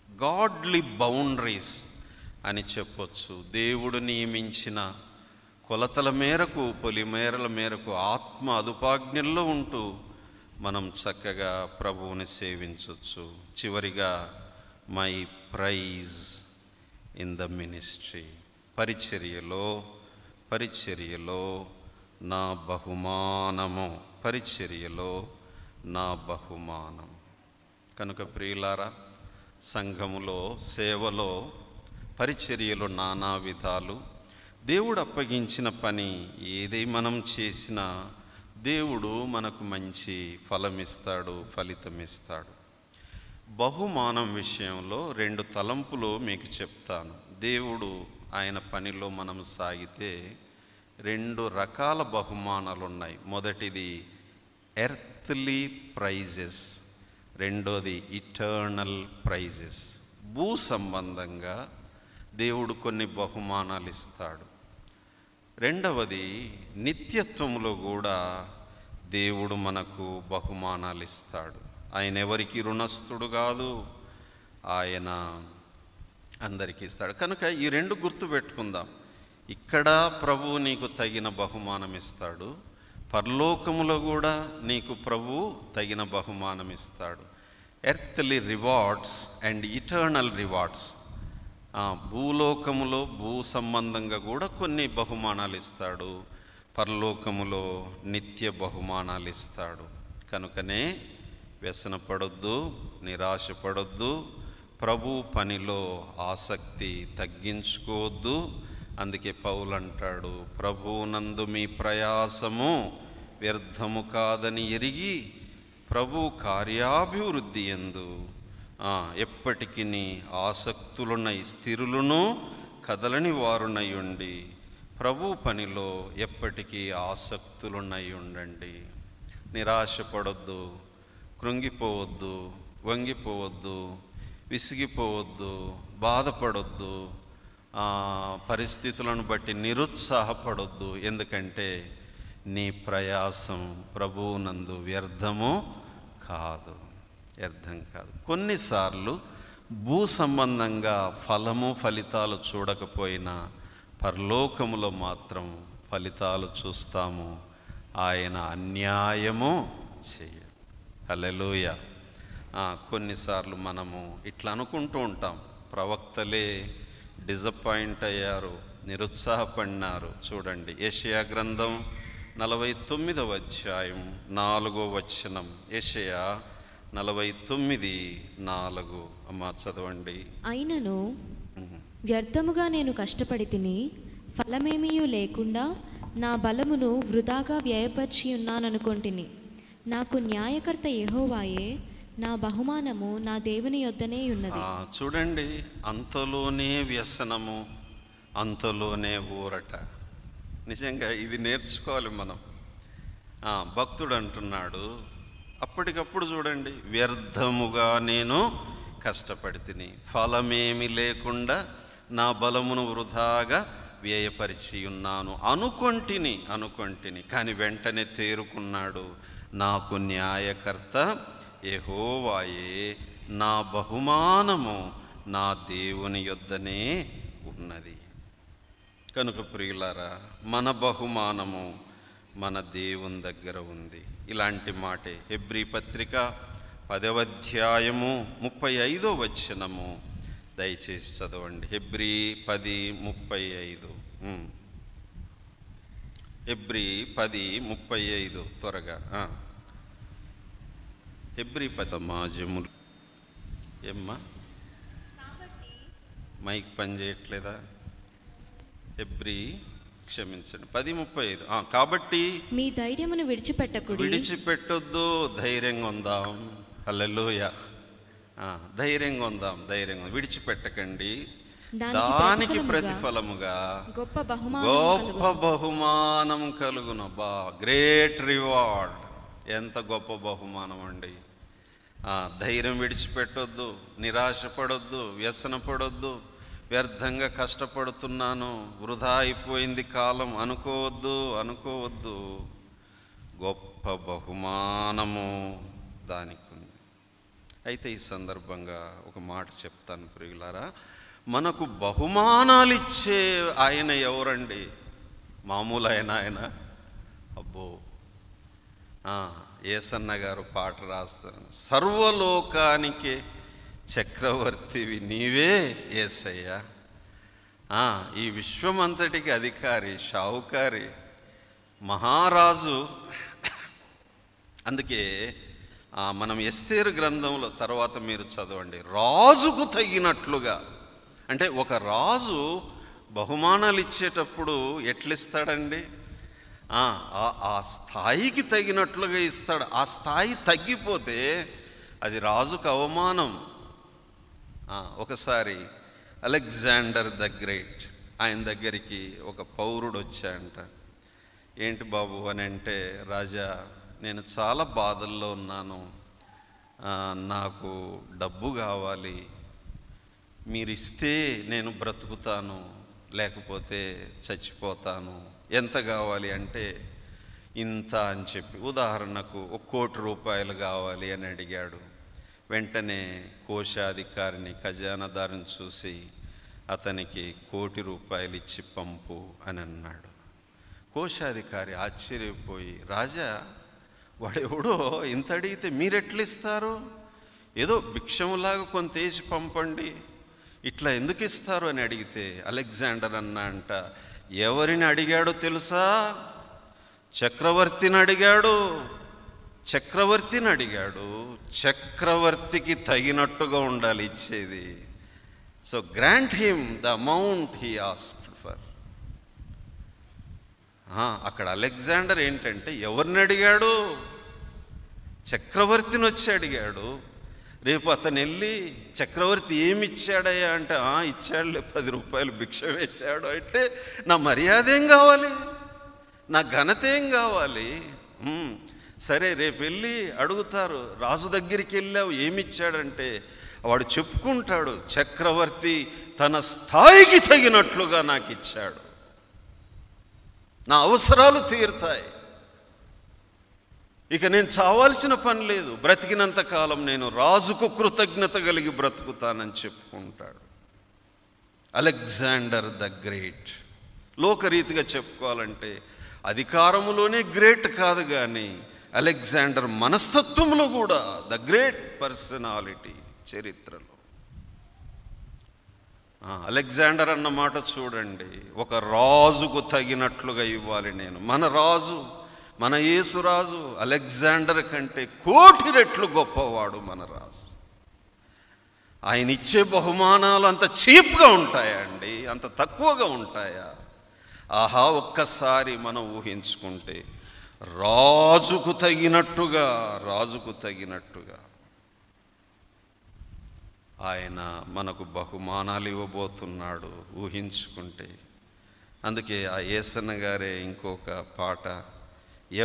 గాడ్లీ బౌండరీస్ అని చెప్పొచ్చు. దేవుడు నియమించిన కొలతల మేరకు, పొలిమేరల మేరకు, ఆత్మ అదుపాజ్ఞల్లో ఉంటూ మనం చక్కగా ప్రభువుని సేవించవచ్చు. చివరిగా my prize in the ministry. పరిచర్యలో నా బహుమానము. పరిచర్యలో నా బహుమానం. కనుక ప్రియులారా, సంఘములో, సేవలో, పరిచర్యలో నానా విధాలు. దేవుడు అప్పగించిన పని ఏది మనం చేసినా దేవుడు మనకు మంచి ఫలమిస్తాడు, ఫలితమిస్తాడు. బహుమానం విషయంలో 2 తలంపులు మీకు చెప్తాను. దేవుడు ఆయన పనిలో మనం సాగితే 2 రకాల బహుమానాలు ఉన్నాయి. మొదటిది ఎర్త్లీ ప్రైజెస్, రెండోది ఇటర్నల్ ప్రైజెస్. భూ సంబంధంగా దేవుడు కొన్ని బహుమానాలు ఇస్తాడు. రెండవది నిత్యత్వంలో కూడా దేవుడు మనకు బహుమానాలు ఇస్తాడు. ఆయన ఎవరికి రుణస్థుడు కాదు, ఆయన అందరికీ ఇస్తాడు. కనుక ఈ 2 గుర్తుపెట్టుకుందాం. ఇక్కడ ప్రభువు నీకు తగిన బహుమానం ఇస్తాడు, పరలోకములో కూడా నీకు ప్రభువు తగిన బహుమానం ఇస్తాడు. Earthly rewards and eternal rewards. భూలోకములో భూ సంబంధంగా కూడా కొన్ని బహుమానాలు ఇస్తాడు, పరలోకములో నిత్య బహుమానాలు ఇస్తాడు. కనుకనే వ్యసనపడొద్దు, నిరాశపడొద్దు, ప్రభు పనిలో ఆసక్తి తగ్గించుకోవద్దు. అందుకే పౌలు అంటాడు, ప్రభువునందు మీ ప్రయాసము వ్యర్థము కాదని ఎరిగి ప్రభు కార్యాభివృద్ధి యందు ఎప్పటికీ ఆసక్తులున్నై స్థిరులను కదలని వారునై ఉండి ప్రభు పనిలో ఎప్పటికీ ఆసక్తులున్నై ఉండండి. నిరాశపడొద్దు, కృంగిపోవద్దు, వంగిపోవద్దు, విసిగిపోవద్దు, బాధపడొద్దు, పరిస్థితులను బట్టి నిరుత్సాహపడొద్దు. ఎందుకంటే నీ ప్రయాసం ప్రభువునందు వ్యర్థం కాదు. కొన్నిసార్లు భూ సంబంధంగా ఫలితాలు చూడకపోయినా పరలోకములో మాత్రం ఫలితాలు చూస్తాము. ఆయన అన్యాయము చేయడు. హల్లెలూయా. కొన్నిసార్లు మనము ఇట్లా అనుకుంటూ ఉంటాం, ప్రవక్తలే డిసప్పాయింట్ అయ్యారు, నిరుత్సాహపడినారు. చూడండి, యెషయా గ్రంథం 49వ అధ్యాయం 4వ వచనం. యెషయా 49:4. అమ్మా చదవండి. అయినను వ్యర్థముగా నేను కష్టపడి తిని ఫలమేమీ లేకుండా నా బలమును వృధాగా వ్యయపరిచి ఉన్నాననుకొంటిని. నాకు న్యాయకర్త యెహోవాయే, నా బహుమానము నా దేవుని యొద్దనే ఉన్నది. చూడండి, అంతలోనే వ్యసనము, అంతలోనే ఊరట. నిజంగా ఇది నేర్చుకోవాలి మనం. భక్తుడు అంటున్నాడు, అప్పటికప్పుడు చూడండి, వ్యర్థముగా నేను కష్టపడి తిని ఫలమేమి లేకుండా నా బలమును వృధాగా వ్యయపరిచి ఉన్నాను అనుకొంటిని. కానీ వెంటనే తేరుకున్నాడు, నాకు న్యాయకర్త యెహోవాయే, నా బహుమానము నా దేవుని యొద్దనే ఉన్నది. కనుక ప్రియులారా, మన బహుమానము మన దేవుని దగ్గర ఉంది. ఇలాంటి మాటే హెబ్రీ పత్రిక 10వ అధ్యాయము 35వ వచనము. దయచేసి చదవండి. హెబ్రీ 10:35. హెబ్రీ 10:35 త్వరగా. హెబ్రీ 10 సమాజములు ఏమ్మా మైక్ పని చేయట్లేదా? క్షమించండి 10:35. కాబట్టి మీ ధైర్యమును విడిచిపెట్టొద్దు, ధైర్యంగా ఉందాం. హల్లెలూయా. ధైర్యంగా ఉందాం, విడిచిపెట్టకండి. దానికి ప్రతిఫలముగా గొప్ప బహుమానం కలుగును. Great reward. ఎంత గొప్ప బహుమానం అండి. ధైర్యం విడిచిపెట్టొద్దు, నిరాశపడొద్దు, వ్యసనపడొద్దు. వ్యర్థంగా కష్టపడుతున్నాను, వృధా అయిపోయింది కాలం అనుకోవద్దు. గొప్ప బహుమానము దానికి ఉంది. అయితే ఈ సందర్భంగా ఒక మాట చెప్తాను ప్రియులారా. మనకు బహుమానాలు ఇచ్చే ఆయన ఎవరండి? మామూలు ఆయన? అబ్బో, యేసన్న గారు పాట రాస్తారు, సర్వలోకానికే చక్రవర్తివి నీవే యేసయ్యా. ఈ విశ్వమంతటికి అధికారి, షావుకారి, మహారాజు. అందుకే మనం ఎస్తేరు గ్రంథంలో తర్వాత మీరు చదవండి, రాజుకు తగినట్లుగా. అంటే ఒక రాజు బహుమానాలు ఇచ్చేటప్పుడు ఎట్లిస్తాడండి? ఆ స్థాయికి తగినట్లుగా ఇస్తాడు. ఆ స్థాయి తగ్గిపోతే అది రాజుకు అవమానం. ఒకసారి అలెగ్జాండర్ ద గ్రేట్, ఆయన దగ్గరికి ఒక పౌరుడు వచ్చాయంట. ఏంటి బాబు అని అంటే, రాజా నేను చాలా బాధల్లో ఉన్నాను, నాకు డబ్బు కావాలి, మీరిస్తే నేను బ్రతుకుతాను, లేకపోతే చచ్చిపోతాను, ఎంత కావాలి అంటే ఇంత అని చెప్పి, ఉదాహరణకు 1 కోటి రూపాయలు కావాలి అని అడిగాడు. వెంటనే కోశాధికారిని, ఖజానాదారుని చూసి అతనికి 1 కోటి రూపాయలు ఇచ్చి పంపు అని అన్నాడు. కోశాధికారి ఆశ్చర్యపోయి, రాజా వాడెవడో ఇంత అడిగితే మీరెట్లిస్తారు? ఏదో భిక్షములాగా కొంత వేసి పంపండి, ఇట్లా ఎందుకు ఇస్తారు అని అడిగితే అలెగ్జాండర్ అన్నా అంట, ఎవరిని అడిగాడో తెలుసా? చక్రవర్తిని అడిగాడు. చక్రవర్తికి తగినట్టుగా ఉండాలి ఇచ్చేది. So grant him the amount he asked for. అక్కడ అలెగ్జాండర్ ఏంటంటే ఎవరిని అడిగాడు? చక్రవర్తిని వచ్చి అడిగాడు. రేపు అతను వెళ్ళి చక్రవర్తి ఏమి ఇచ్చాడయ్యా అంటే, ఇచ్చాడులే 10 రూపాయలు భిక్ష వేశాడు అంటే, నా మర్యాద ఏం కావాలి? నా ఘనత ఏం కావాలి? సరే రేపు వెళ్ళి అడుగుతారు, రాజు దగ్గరికి వెళ్ళావు ఏమిచ్చాడంటే వాడు చెప్పుకుంటాడు, చక్రవర్తి తన స్థాయికి తగినట్లుగా నాకు ఇచ్చాడు, నా అవసరాలు తీరుతాయి, ఇక నేను చావాల్సిన పని లేదు, బ్రతికినంత కాలం నేను రాజుకు కృతజ్ఞత కలిగి బ్రతుకుతానని చెప్పుకుంటాడు. Alexander the great. లోకరీతిగా చెప్పుకోవాలంటే అధికారములోనే గ్రేట్ కాదు, కానీ అలెగ్జాండర్ మనస్తత్వంలో కూడా ద గ్రేట్ పర్సనాలిటీ చరిత్రలో. అలెగ్జాండర్ అన్న మాట చూడండి, ఒక రాజుకు తగినట్లుగా ఇవ్వాలి నేను. మన రాజు, మన యేసురాజు అలెగ్జాండర్ కంటే 1 కోటి రెట్లు గొప్పవాడు మన రాజు. ఆయన ఇచ్చే బహుమానాలు అంత చీప్గా ఉంటాయా అండి? అంత తక్కువగా ఉంటాయా? ఒక్కసారి మనం ఊహించుకుంటే రాజుకు తగినట్టుగా ఆయన మనకు బహుమానాలు ఇవ్వబోతున్నాడు ఊహించుకుంటే. అందుకే ఆ యేసన్న గారే ఇంకొక పాట,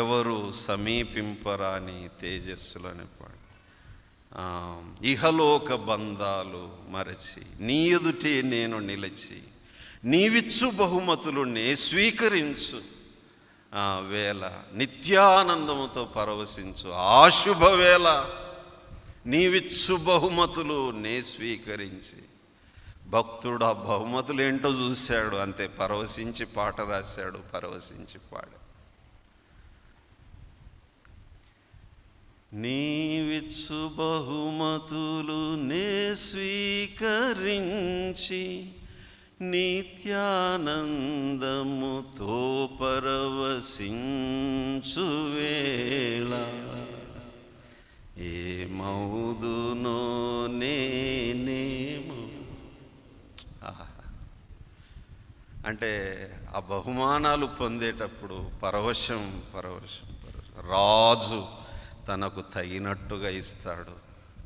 ఎవరు సమీపింపరాని తేజస్సులని పాట, ఇహలోక బంధాలు మరచి నీ ఎదుటే నేను నిలిచి నీవిచ్చు బహుమతులు నే స్వీకరించు వేళ నిత్యానందముతో పరవశించు ఆ శుభవేళ నీవిచ్చు బహుమతులు నే స్వీకరించి. భక్తుడు ఆ బహుమతులు ఏంటో చూశాడు, అంతే, పరవశించి పాట రాశాడు, పరవశించి పాడు. నీవిచ్చు బహుమతులు నే స్వీకరించి నిత్యానందముతో పరవశించు వేళ ఏమౌదునో నేనేమో. అంటే ఆ బహుమానాలు పొందేటప్పుడు పరవశం. రాజు తనకు తగినట్టుగా ఇస్తాడు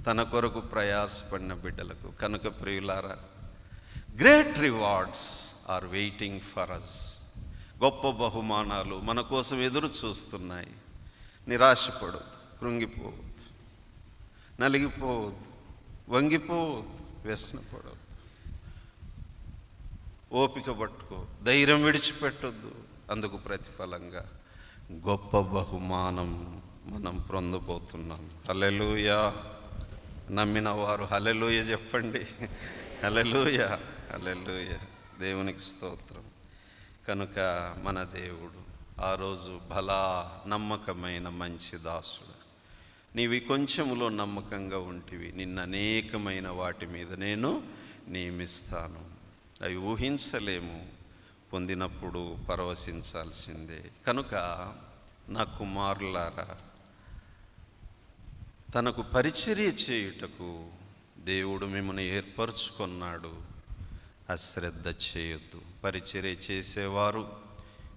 తన కొరకు ప్రయాసపడిన బిడ్డలకు. కనుక ప్రియులారా, great rewards are waiting for us. గొప్ప బహుమానాలు మన కోసం ఎదురు చూస్తున్నాయి. నిరాశపడవద్దు, కృంగిపోవద్దు, నలిగిపోవద్దు, వంగిపోవద్దు, వ్యసనపడవద్దు. ఓపిక పట్టుకో, ధైర్యం విడిచిపెట్టొద్దు. అందుకు ప్రతిఫలంగా గొప్ప బహుమానం మనం పొందబోతున్నాం. హల్లెలూయా. నమ్మిన వారు హల్లెలూయా చెప్పండి. హల్లెలూయా, హల్లెలూయా. దేవునికి స్తోత్రం. కనుక మన దేవుడు ఆ రోజు భలా నమ్మకమైన మంచి దాసుడు, నీవి కొంచెములో నమ్మకంగా ఉంటివి, నిన్న అనేకమైన వాటి మీద నేను నియమిస్తాను. అవి ఊహించలేము, పొందినప్పుడు పరవశించాల్సిందే. కనుక నా కుమారులారా, తనకు పరిచర్య చేయుటకు దేవుడు మిమ్మల్ని ఏర్పరచుకున్నాడు. అశ్రద్ధ చేయొద్దు. పరిచర్య చేసేవారు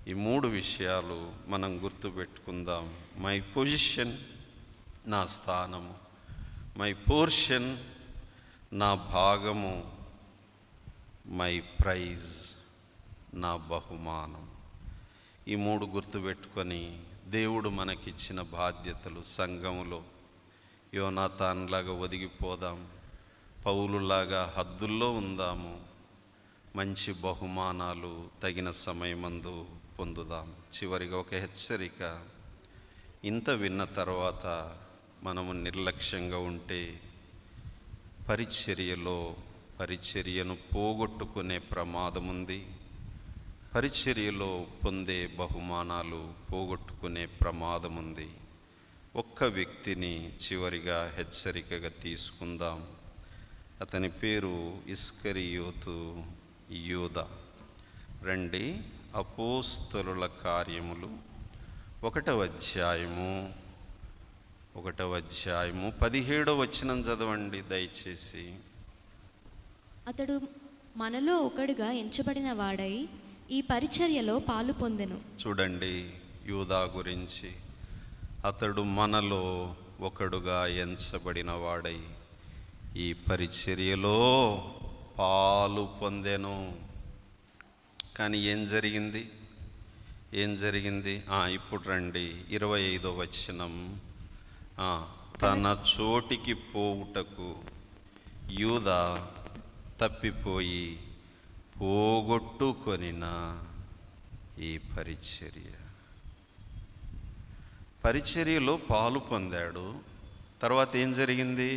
ఈ 3 విషయాలు మనం గుర్తుపెట్టుకుందాం. మై పొజిషన్, నా స్థానము. మై పోర్షన్, నా భాగము. మై ప్రైజ్, నా బహుమానం. ఈ 3 గుర్తుపెట్టుకొని దేవుడు మనకిచ్చిన బాధ్యతలు సంఘములో యోనాతాన్లాగా ఒదిగిపోదాం, పౌలులాగా హద్దుల్లో ఉందాము, మంచి బహుమానాలు తగిన సమయమందు పొందుదాం. చివరిగా ఒక హెచ్చరిక. ఇంత విన్న తర్వాత మనము నిర్లక్ష్యంగా ఉంటే పరిచర్యను పోగొట్టుకునే ప్రమాదం ఉంది. పరిచర్యలో పొందే బహుమానాలు పోగొట్టుకునే ప్రమాదం ఉంది. ఒక్క వ్యక్తిని చివరిగా హెచ్చరికగా తీసుకుందాం. అతని పేరు ఇస్కరియోతు యూదా. రండి, అపోస్తలుల కార్యములు 1వ అధ్యాయము 17వ వచనం చదవండి దయచేసి. అతడు మనలో ఒకడుగా ఎంచబడిన వాడై ఈ పరిచర్యలో పాలు పొందెను. చూడండి యూదా గురించి. అతడు మనలో ఒకడుగా ఎంచబడిన వాడై ఈ పరిచర్యలో పాలు పొందెను. కానీ ఏం జరిగింది? ఇప్పుడు రండి 25వ వచనం. తన చోటికి పోవుటకు యూదా తప్పిపోయి పోగొట్టుకొనిన ఈ పరిచర్యలో పాలు పొందాడు. తర్వాత ఏం జరిగింది?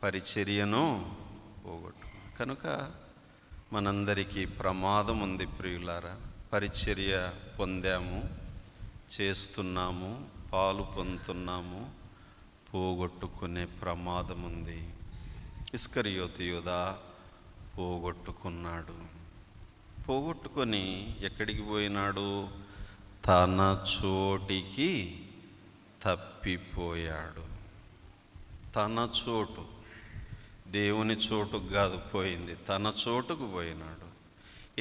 పరిచర్యను పోగొట్టు. కనుక మనందరికీ ప్రమాదం ఉంది ప్రియులారా. పరిచర్య పొందాము, చేస్తున్నాము, పాలు పొందుతున్నాము, పోగొట్టుకునే ప్రమాదం ఉంది. ఇస్కరియోతు యూదా పోగొట్టుకొని ఎక్కడికి పోయినాడు? తన చోటికి తప్పిపోయాడు. తన చోటు, దేవుని చోటుకు కాదు పోయింది, తన చోటుకు పోయినాడు.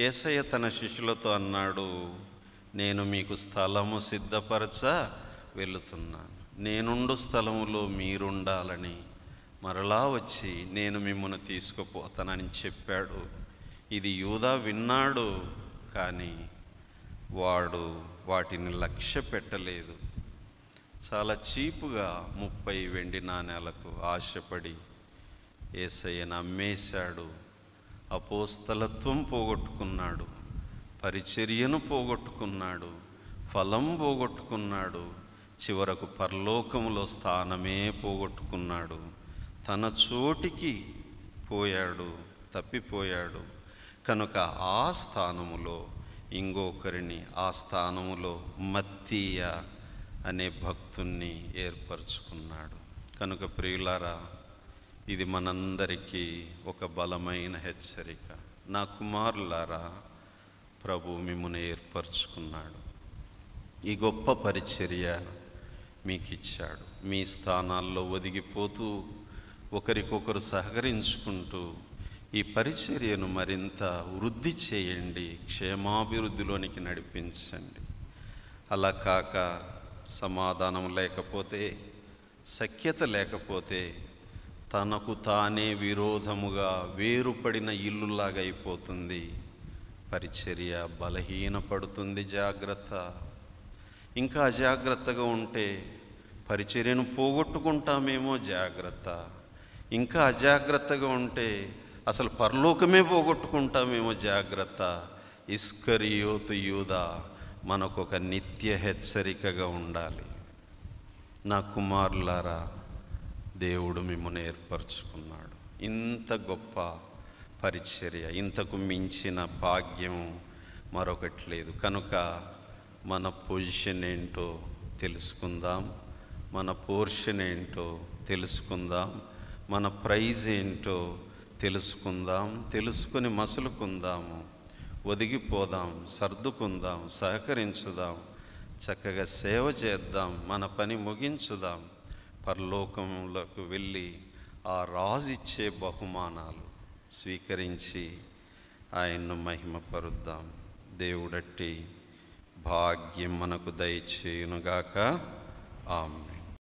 యేసయ్య తన శిష్యులతో అన్నాడు, నేను మీకు స్థలము సిద్ధపరచ వెళుతున్నాను, నేనుండు స్థలములో మీరుండాలని మరలా వచ్చి నేను మిమ్మల్ని తీసుకుపోతానని చెప్పాడు. ఇది యూదా విన్నాడు, కానీ వాడు వాటిని లక్ష్య పెట్టలేదు. చాలా చీపుగా 30 వెండి నాణేలకు ఆశపడి యేసయ్యను అమ్మేశాడు. అపోస్తలత్వం పోగొట్టుకున్నాడు, పరిచర్యను పోగొట్టుకున్నాడు, ఫలం పోగొట్టుకున్నాడు, చివరకు పరలోకములో స్థానమే పోగొట్టుకున్నాడు. తన చోటికి తప్పిపోయాడు. కనుక ఆ స్థానములో ఇంకొకరిని, ఆ స్థానములో మత్తీయ అనే భక్తుణ్ణి ఏర్పరచుకున్నాడు. కనుక ప్రియులారా, ఇది మనందరికీ ఒక బలమైన హెచ్చరిక. నా కుమారులారా, ప్రభు మిమ్మును ఏర్పరచుకున్నాడు, ఈ గొప్ప పరిచర్య మీకు ఇచ్చాడు. మీ స్థానాల్లో ఒదిగిపోతూ ఒకరికొకరు సహకరించుకుంటూ ఈ పరిచర్యను మరింత వృద్ధి చేయండి, క్షేమాభివృద్ధిలోనికి నడిపించండి. అలా కాక సమాధానం లేకపోతే, సఖ్యత లేకపోతే తనకు తానే విరోధముగా వేరుపడిన ఇల్లులాగా అయిపోతుంది. పరిచర్య బలహీనపడుతుంది. జాగ్రత్త. ఇంకా అజాగ్రత్తగా ఉంటే పరిచర్యను పోగొట్టుకుంటామేమో. జాగ్రత్త. ఇంకా అజాగ్రత్తగా ఉంటే అసలు పరలోకమే పోగొట్టుకుంటామేమో. జాగ్రత్త. ఇస్కరియోతు యూదా మనకొక నిత్య హెచ్చరికగా ఉండాలి. నా కుమారులారా, దేవుడు మిమ్మల్ని ఏర్పరచుకున్నాడు. ఇంత గొప్ప పరిచర్య, ఇంతకు మించిన భాగ్యం మరొకటి లేదు. కనుక మన పొజిషన్ ఏంటో తెలుసుకుందాం, మన పోర్షన్ ఏంటో తెలుసుకుందాం, మన ప్రైజ్ ఏంటో తెలుసుకుందాం. తెలుసుకొని మసులుకుందాము, ఒదిగిపోదాం, సర్దుకుందాం, సహకరించుదాం, చక్కగా సేవ చేద్దాం, మన పని ముగించుదాం. పరలోకంలోకి వెళ్ళి ఆ రాజు ఇచ్చే బహుమానాలు స్వీకరించి ఆయన్ను మహిమపరుద్దాం. దేవుడట్టి భాగ్యం మనకు దయచేయునుగాక. ఆమేన్.